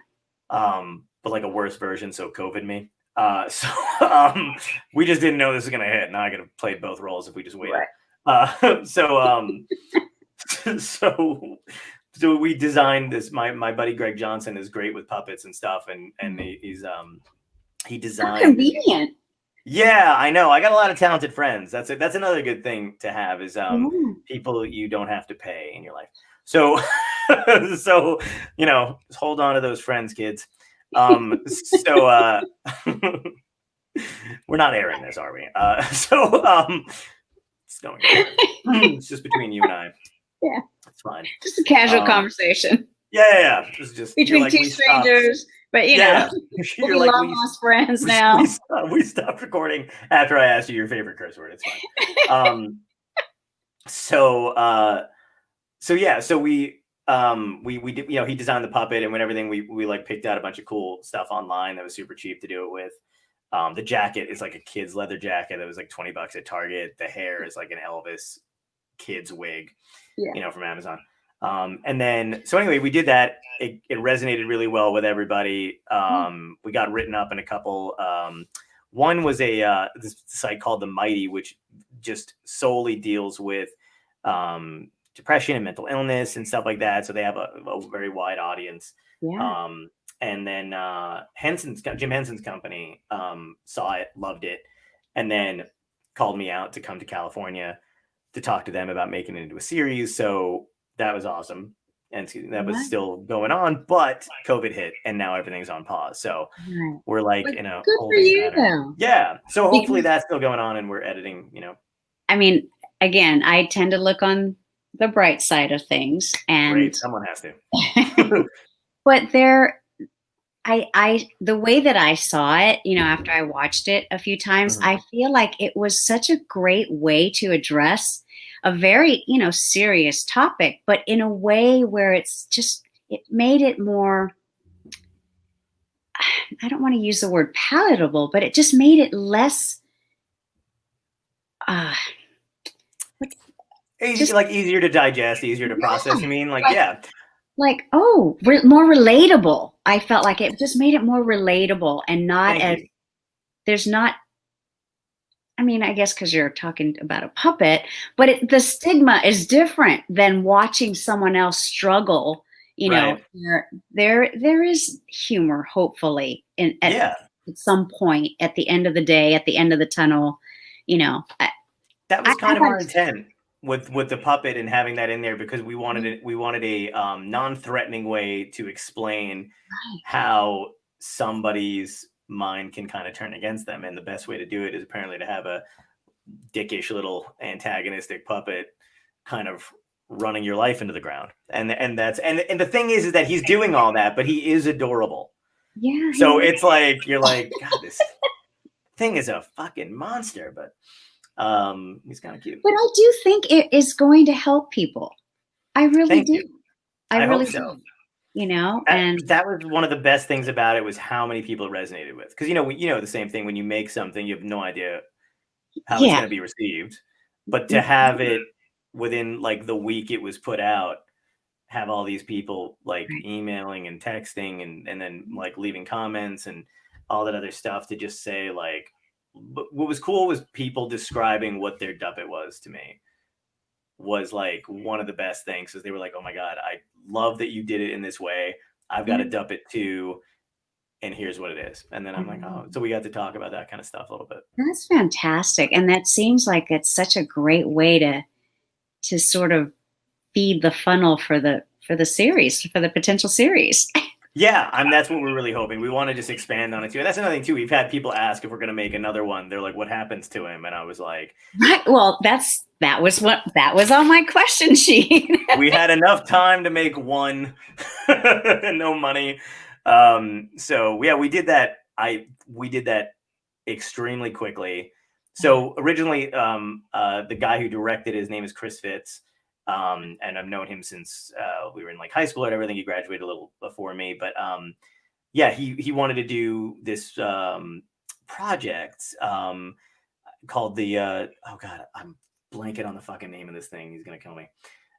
But like a worse version. So COVID me. So we just didn't know this was going to hit. Now I could have played both roles if we just waited. Right. So we designed this. My buddy Greg Johnson is great with puppets and stuff, and he designed. How convenient. Yeah, I know. I got a lot of talented friends. That's another good thing to have is people you don't have to pay in your life. So hold on to those friends, kids. We're not airing this, are we? It's going. It's just between you and I. Yeah, it's fine. Just a casual conversation. Yeah. It's just between two strangers. But we'll be long lost friends now. We stopped recording after I asked you your favorite curse word. It's fine. So we did, he designed the puppet and when everything we like picked out a bunch of cool stuff online that was super cheap to do it with. The jacket is like a kid's leather jacket that was like $20 at Target. The hair is like an Elvis kid's wig, from Amazon. And then, so anyway, we did that. It resonated really well with everybody. We got written up in a couple. One was this site called The Mighty, which just solely deals with depression and mental illness and stuff like that. So they have a very wide audience. Yeah. And then Jim Henson's company saw it, loved it, and then called me out to come to California to talk to them about making it into a series. So that was awesome. And that was still going on, but COVID hit and now everything's on pause. So we're like, good for you though. Yeah. So hopefully that's still going on and we're editing, I mean, again, I tend to look on the bright side of things and great, someone has to. But the way that I saw it, after I watched it a few times, I feel like it was such a great way to address a very, serious topic, but in a way where it made it more, I don't want to use the word palatable, but it just made it less, easier to digest, easier to process. You mean more relatable. I felt like it just made it more relatable and not there's not, I guess because you're talking about a puppet, but the stigma is different than watching someone else struggle. There is humor, hopefully, at some point at the end of the day, at the end of the tunnel. That was kind of our intent. with the puppet and having that in there because we wanted it. We wanted a non-threatening way to explain how somebody's mind can kind of turn against them, and the best way to do it is apparently to have a dickish little antagonistic puppet kind of running your life into the ground. And the thing is that he's doing all that, but he is adorable. Yeah. So it's like you're like, God, this thing is a fucking monster, but he's kind of cute. But I do think it is going to help people. I really do. I really hope so. do. You know, and that was one of the best things about it was how many people it resonated with. Because the same thing when you make something, you have no idea how it's going to be received, but to have it within like the week it was put out, have all these people like emailing and texting and then like leaving comments and all that other stuff to just say like, what was cool was people describing what their Duppet was to me was like one of the best things because they were like, oh my God, I love that you did it in this way. I've got a Duppet too. And here's what it is. And then I'm like, oh, so we got to talk about that kind of stuff a little bit. That's fantastic. And that seems like it's such a great way to sort of feed the funnel for the series, for the potential series. Yeah, that's what we're really hoping. We want to just expand on it too. And that's another thing too. We've had people ask if we're going to make another one. They're like, what happens to him? And I was like, right. Well, that was on my question sheet. We had enough time to make one and no money. So yeah, we did that. We did that extremely quickly. So originally, the guy who directed, his name is Chris Fitz. And I've known him since we were in like high school and everything. He graduated a little before me, but yeah, he wanted to do this project called the oh God, I'm blanking on the fucking name of this thing. He's gonna kill me.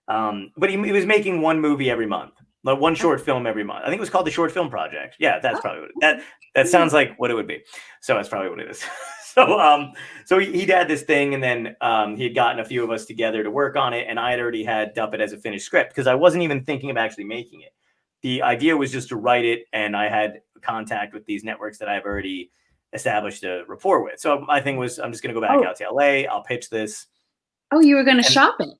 But he was making one movie every month, like one short film every month. I think it was called the Short Film Project. Yeah, that's probably what that sounds like what it would be. So that's probably what it is. So he had this thing, and then he had gotten a few of us together to work on it, and I had already had Duppet as a finished script because I wasn't even thinking of actually making it. The idea was just to write it, and I had contact with these networks that I've already established a rapport with. So my thing was, I'm just going to go back out to LA. I'll pitch this. Oh, you were going to shop it.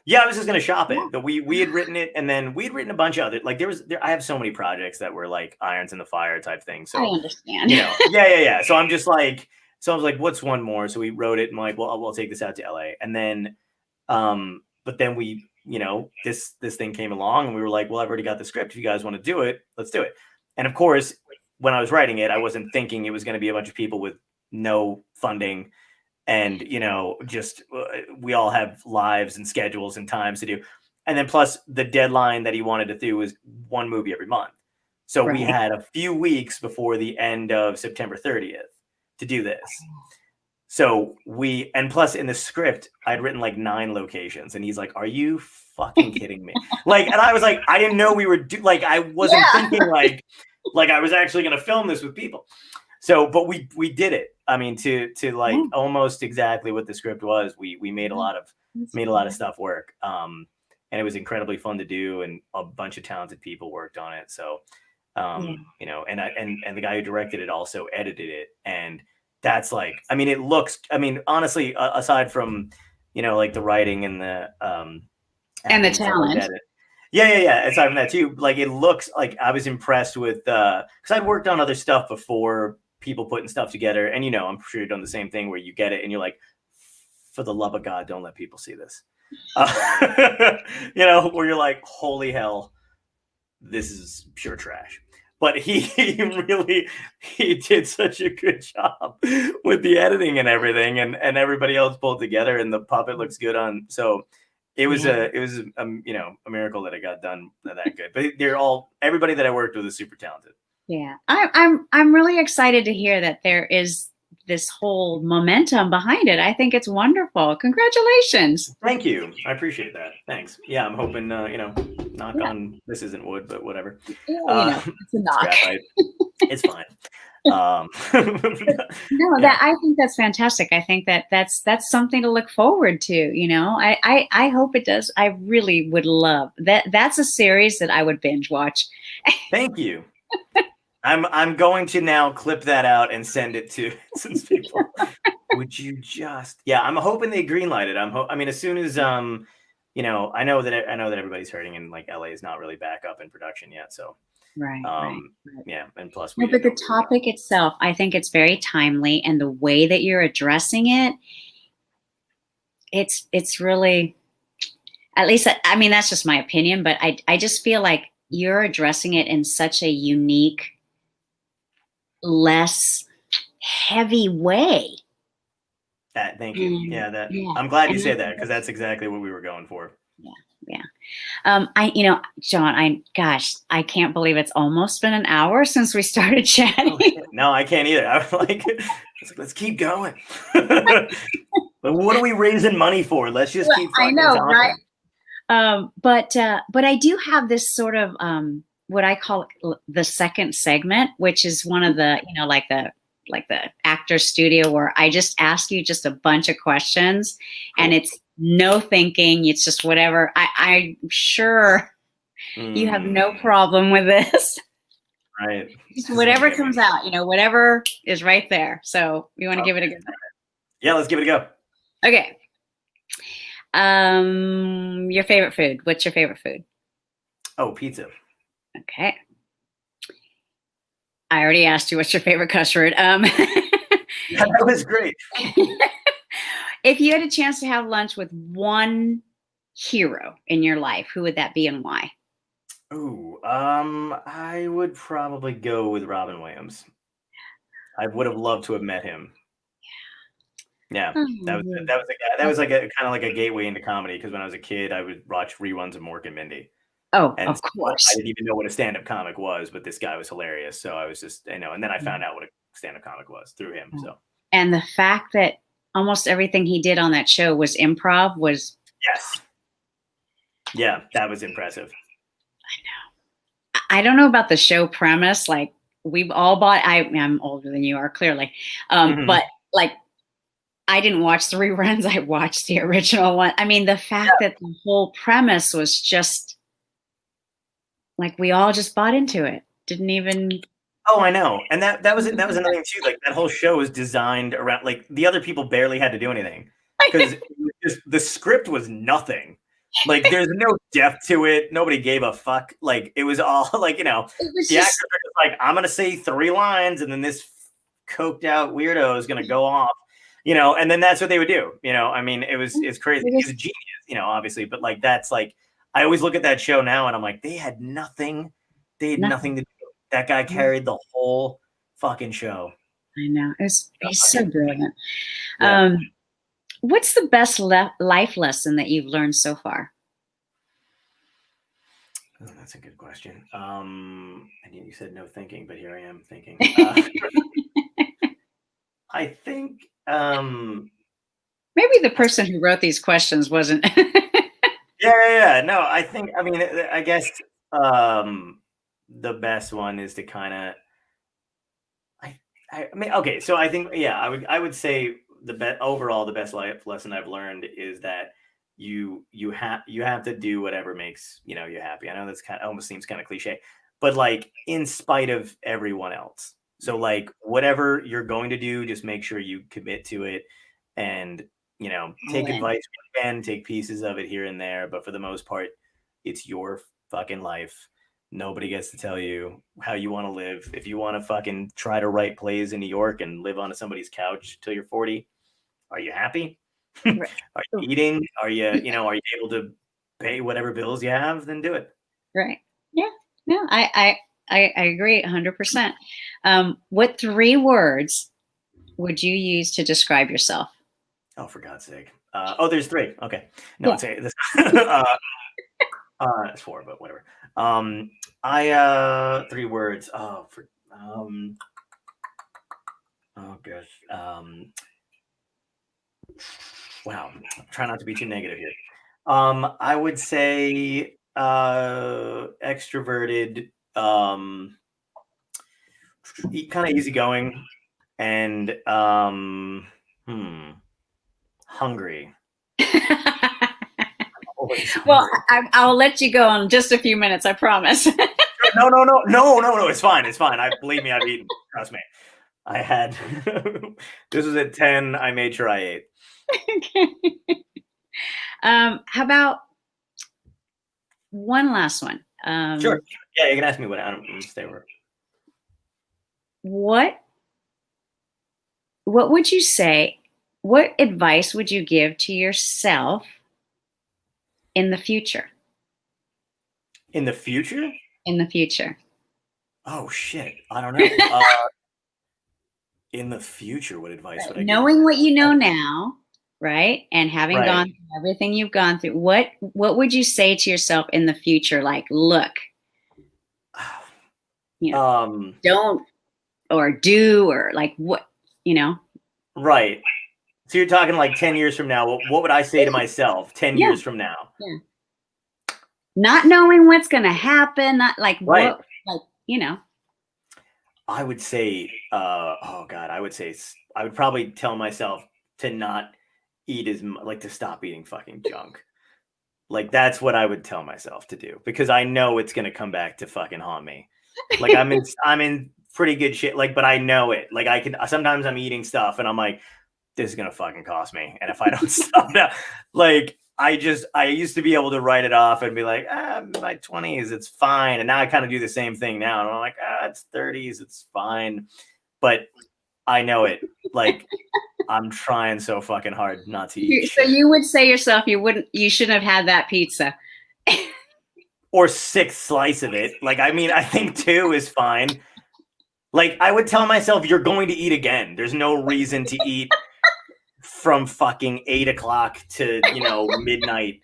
Yeah, I was just going to shop it. But we had written it, and then we had written a bunch of other, like I have so many projects that were like irons in the fire type things. So I understand. Yeah. So I'm just like, so I was like, what's one more? So we wrote it and like, well, we'll take this out to LA. And then, but then we, this thing came along and we were like, well, I've already got the script. If you guys want to do it, let's do it. And of course, when I was writing it, I wasn't thinking it was going to be a bunch of people with no funding. And, just we all have lives and schedules and times to do. And then plus the deadline that he wanted to do was one movie every month. So we had a few weeks before the end of September 30th to do this. So and plus in the script, I'd written like 9 locations and he's like, are you fucking kidding me? Like, and I was like, I didn't know we were I wasn't thinking like I was actually going to film this with people. So, but we did it. I mean, to like almost exactly what the script was. We made a lot of stuff work. And it was incredibly fun to do. And a bunch of talented people worked on it. So, and the guy who directed it also edited it. And that's like, I mean, it looks, honestly, aside from, like the writing and the, and the talent. Like yeah. Aside from that too, like it looks like I was impressed with, cause I'd worked on other stuff before, people putting stuff together. And, I'm sure you've done the same thing where you get it and you're like, for the love of God, don't let people see this. Where you're like, holy hell, this is pure trash. But he did such a good job with the editing and everything, and everybody else pulled together, and the puppet looks good on. So it was a miracle that it got done that good. But everybody that I worked with is super talented. Yeah, I'm really excited to hear that there is this whole momentum behind it. I think it's wonderful. Congratulations. Thank you. I appreciate that. Thanks. Yeah, I'm hoping, knock on, this isn't wood, but whatever. It's a knock. It's fine. I think that's fantastic. I think that's something to look forward to. I hope it does. I really would love that. That's a series that I would binge watch. Thank you. I'm going to now clip that out and send it to some people. Would you just? Yeah, I'm hoping they greenlight it. I mean, as soon as I know that everybody's hurting, and like LA is not really back up in production yet. So Right. yeah, and plus we No, didn't but the know. topic itself, I think it's very timely, and the way that you're addressing it, it's really, at least, I mean, that's just my opinion, but I just feel like you're addressing it in such a unique, less heavy way. Thank you. Yeah, Yeah, I'm glad you and I say that think because that's exactly what we were going for. yeah, yeah. John, I can't believe it's almost been an hour since we started chatting. Oh, no, I can't either. I was like, let's keep going. But what are we raising money for? Let's just Well, keep I fucking know, talking. right? But I do have this sort of what I call the second segment, which is one of the like the actor studio where I just ask you just a bunch of questions, Cool. and it's no thinking. It's just whatever. I'm sure you have no problem with this. Right. Just whatever comes out, whatever is right there. So you want to give it a go? Yeah, let's give it a go. Okay. Your favorite food. What's your favorite food? Oh, pizza. Okay. I already asked you what's your favorite cuss word. That was great. If you had a chance to have lunch with one hero in your life, who would that be and why? Ooh, I would probably go with Robin Williams. I would have loved to have met him. Yeah, that was a guy. That was like kind of like a gateway into comedy because when I was a kid, I would watch reruns of Mork and Mindy. Oh, And of so course. I didn't even know what a stand-up comic was, but this guy was hilarious. So I was just, and then I found out what a stand-up comic was through him. So And the fact that almost everything he did on that show was improv was yes, yeah, that was impressive. I don't know about the show premise. Like we've all bought. I'm older than you are, clearly, but like I didn't watch the reruns. I watched the original one. I mean, the fact that the whole premise was just like we all just bought into it. Didn't even. Oh, I know, and that was another thing too. Like that whole show was designed around like the other people barely had to do anything because the script was nothing. Like there's no depth to it. Nobody gave a fuck. Like it was all like the actors are just like I'm gonna say 3 lines and then this coked out weirdo is gonna go off. And then that's what they would do. I mean, it's crazy. He's a genius, obviously, but like that's like I always look at that show now and I'm like, they had nothing. They had nothing to do. That guy carried the whole fucking show. I know. He's so brilliant. Yeah. What's the best life lesson that you've learned so far? Oh, that's a good question. And you said no thinking, but here I am thinking. I think maybe the person who wrote these questions wasn't. Yeah. No, I guess the best one is to kind of. I mean, okay, so I think I would say the best life lesson I've learned is that you have to do whatever makes you happy. I know that's almost seems kind of cliche, but like in spite of everyone else. So like whatever you're going to do, just make sure you commit to it, and take advice when you can, take pieces of it here and there, but for the most part, it's your fucking life. Nobody gets to tell you how you want to live. If you want to fucking try to write plays in New York and live on somebody's couch till you're 40, are you happy? Right. Are you eating? Are you able to pay whatever bills you have? Then do it. Right. Yeah. No, I agree 100%. What 3 words would you use to describe yourself? Oh, for God's sake. There's 3. Okay. No, yeah. Say this. It's 4, but whatever. 3 words. Oh gosh. Wow. Try not to be too negative here. I would say extroverted, kind of easygoing, and hungry. Well, I'll let you go in just a few minutes. I promise. No. It's fine. Believe me, I've eaten. Trust me. I had this was at 10. I made sure I ate. Okay. How about one last one? Sure. Yeah, you can ask me what I don't stay where. What would you say? What advice would you give to yourself in the future? In the future? In the future. Oh shit. I don't know. In the future, what advice would I give? Knowing what you know now, right? And having Right. gone through everything you've gone through, what would you say to yourself in the future? Like, look, don't or do or like what, Right. So you're talking like 10 years from now. What would I say to myself 10 Yeah. years from now? Yeah. Not knowing what's going to happen, not like Right. what, like. I would say, oh God, I would probably tell myself to not eat like to stop eating fucking junk. Like that's what I would tell myself to do because I know it's gonna come back to fucking haunt me. Like I'm in pretty good shape. Like, but I know it. Like I can sometimes I'm eating stuff and I'm like, this is gonna fucking cost me. And if I don't stop now, like I used to be able to write it off and be like, my 20s, it's fine. And now I kind of do the same thing now. And I'm like, it's 30s, it's fine. But I know it. Like I'm trying so fucking hard not to eat. So you would say yourself you shouldn't have had that pizza. Or 6 slice of it. Like, I mean, I think 2 is fine. Like, I would tell myself, you're going to eat again. There's no reason to eat from fucking 8 o'clock to, midnight.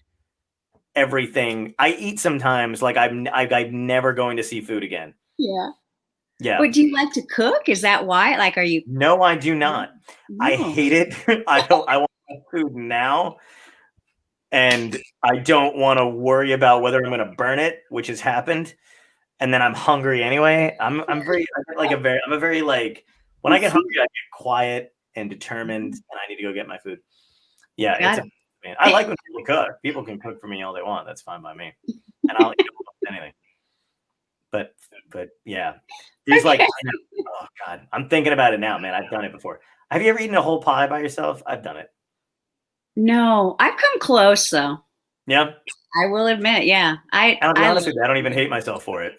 Everything. I eat sometimes like I'm never going to see food again. Yeah. Yeah. But do you like to cook? Is that why? Like, are you? No, I do not. No. I hate it. I want food now. And I don't want to worry about whether I'm going to burn it, which has happened. And then I'm hungry anyway. I'm a very when I get hungry, I get quiet and determined, and I need to go get my food. Yeah, man. I like when people cook. People can cook for me all they want. That's fine by me, and I'll eat anything. But yeah, there's like, oh God, I'm thinking about it now, man. I've done it before. Have you ever eaten a whole pie by yourself? I've done it. No, I've come close though. Yeah, I will admit. Yeah, I'll be honest with you. I don't even hate myself for it.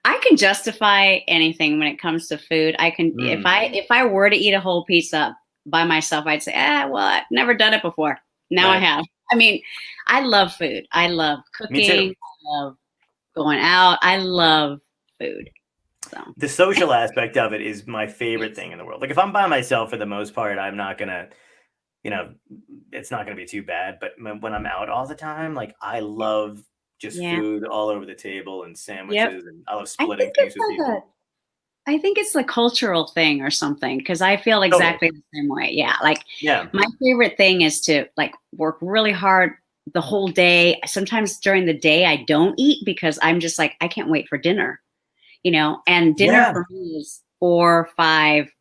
I can justify anything when it comes to food. I can if I were to eat a whole pizza by myself, I'd say, well, I've never done it before. Now I have. I mean, I love food. I love cooking. Me too. I love going out. I love food. So the social aspect of it is my favorite thing in the world. Like if I'm by myself for the most part, I'm not gonna, it's not gonna be too bad. But when I'm out all the time, like I love just food all over the table and sandwiches, and I love splitting things with people. I think it's a cultural thing or something because I feel exactly the same way. Yeah, my favorite thing is to work really hard the whole day. Sometimes during the day I don't eat because I'm just like I can't wait for dinner, and dinner for me is 4, 5,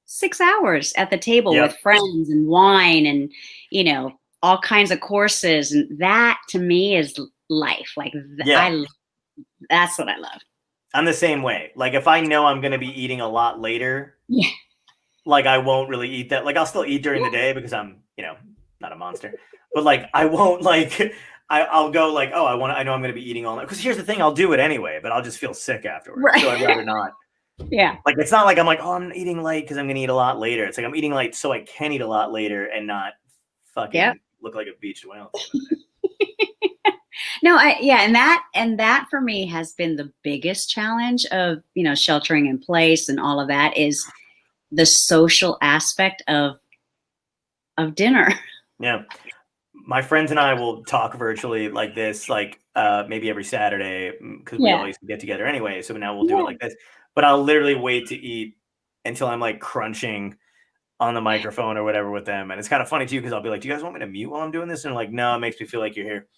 6 hours at the table with friends and wine and all kinds of courses, and that to me is life. That's what I love. I'm the same way. Like if I know I'm going to be eating a lot later, like I won't really eat that. Like I'll still eat during the day because I'm, not a monster, but like I won't I'll go like, oh, I know I'm going to be eating all night. Because here's the thing, I'll do it anyway, but I'll just feel sick afterwards. Right. So I'd rather not. Yeah. Like it's not like I'm like, oh, I'm eating light because I'm going to eat a lot later. It's like I'm eating light so I can eat a lot later and not fucking look like a beached whale. No, and that for me has been the biggest challenge of, sheltering in place and all of that is the social aspect of dinner. Yeah. My friends and I will talk virtually like this, maybe every Saturday because we always get together anyway. So now we'll do it like this, but I'll literally wait to eat until I'm like crunching on the microphone or whatever with them. And it's kind of funny too, because I'll be like, do you guys want me to mute while I'm doing this? And like, no, it makes me feel like you're here.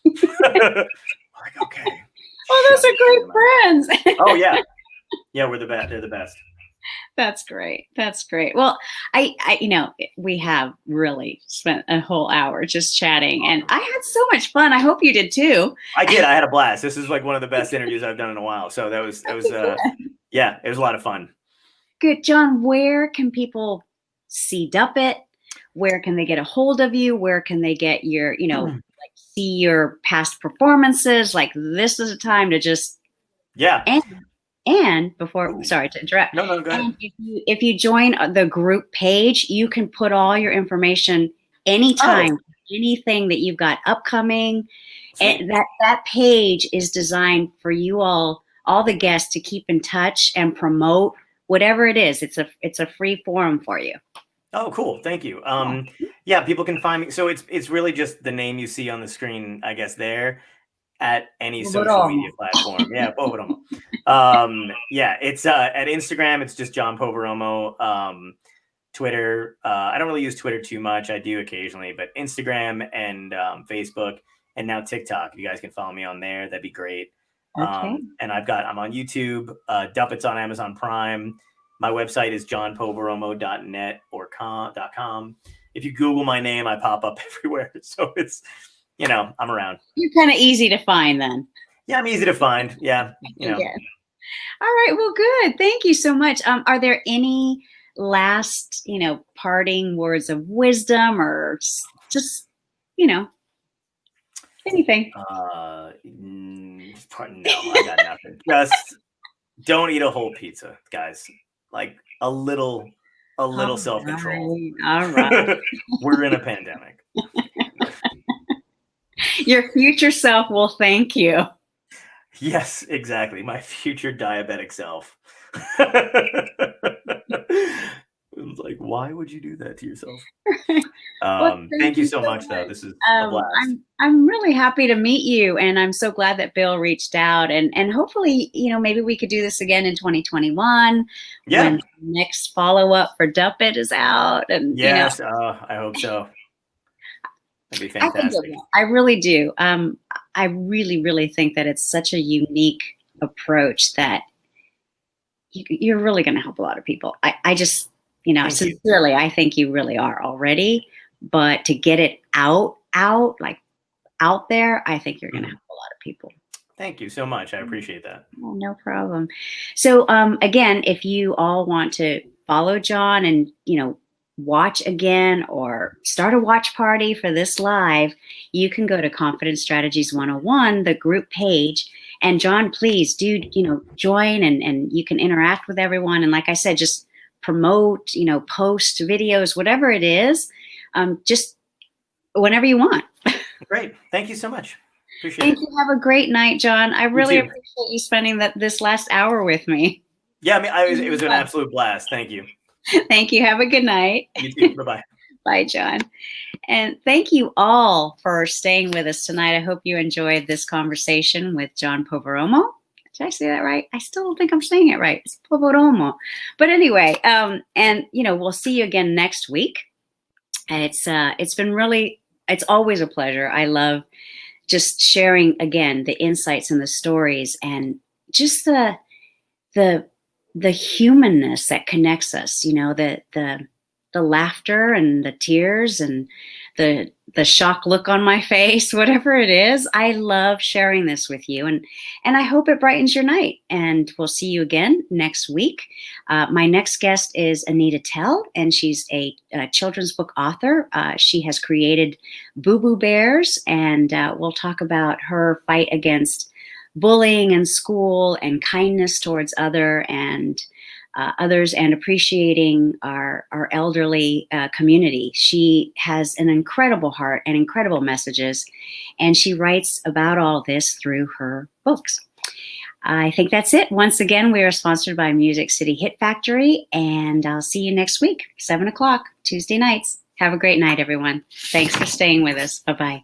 Like, okay. Oh, those are great friends. Oh yeah. Yeah, we're the best. They're the best. That's great. That's great. Well, I we have really spent a whole hour just chatting and I had so much fun. I hope you did too. I did. I had a blast. This is like one of the best interviews I've done in a while. So that was Yeah, it was a lot of fun. Good. John, where can people see Duppet? Where can they get a hold of you? Where can they get your, like see your past performances? Like this is a time to just Yeah. and before, sorry to interrupt. No, go ahead. And if you join the group page, you can put all your information anytime, anything that you've got upcoming. Sweet. And that page is designed for you all the guests to keep in touch and promote whatever it is. It's a free forum for you. Oh, cool. Thank you. Yeah, people can find me. So it's really just the name you see on the screen, I guess, there at any social media platform. Yeah, Poveromo. Yeah, it's at Instagram, it's just John Poveromo. Twitter, I don't really use Twitter too much. I do occasionally, but Instagram and Facebook, and now TikTok. If you guys can follow me on there, that'd be great. Okay. And I'm on YouTube. Duppet's on Amazon Prime. My website is johnpoveromo.net or .com. If you Google my name, I pop up everywhere. So it's, I'm around. You're kind of easy to find then. Yeah, I'm easy to find. Yeah. Yeah. All right. Well, good. Thank you so much. Are there any last, parting words of wisdom or just, anything? No, I got nothing. Just don't eat a whole pizza, guys. Like a little self-control. All right. We're in a pandemic. Your future self will thank you. Yes, exactly. My future diabetic self. It's like, why would you do that to yourself? Thank you so much, though. This is a blast. I'm really happy to meet you, and I'm so glad that Bill reached out. And hopefully, maybe we could do this again in 2021. Yeah. When the next follow-up for Duppet is out. And yes, I hope so. That'd be fantastic. I really do. I really, really think that it's such a unique approach that you're really going to help a lot of people. I just, sincerely, I think you really are already. But to get it out there, I think you're going to help a lot of people. Thank you so much. I appreciate that. Oh, no problem. So again, if you all want to follow John and, watch again or start a watch party for this live, you can go to Confidence Strategies 101, the group page. And John, please do, join and you can interact with everyone. And like I said, just promote, post videos, whatever it is, just whenever you want. Great. Thank you so much. Appreciate it. Thank you. Have a great night, John. I really appreciate you spending this last hour with me. Yeah, it was an absolute blast. Thank you. Thank you. Have a good night. You too. Bye-bye. Bye, John. And thank you all for staying with us tonight. I hope you enjoyed this conversation with John Poveromo. Did I say that right? I still don't think I'm saying it right. It's Poveromo. But anyway, we'll see you again next week. It's always a pleasure. I love just sharing again the insights and the stories and just the humanness that connects us, the laughter and the tears and the shock look on my face, whatever it is. I love sharing this with you, and I hope it brightens your night. And we'll see you again next week. My next guest is Anita Tell, and she's a children's book author. She has created Boo Boo Bears, and we'll talk about her fight against bullying in school and kindness towards others and appreciating our elderly community. She has an incredible heart and incredible messages, and she writes about all this through her books. I think that's it. Once again, we are sponsored by Music City Hit Factory, and I'll see you next week, 7 o'clock, Tuesday nights. Have a great night, everyone. Thanks for staying with us. Bye-bye.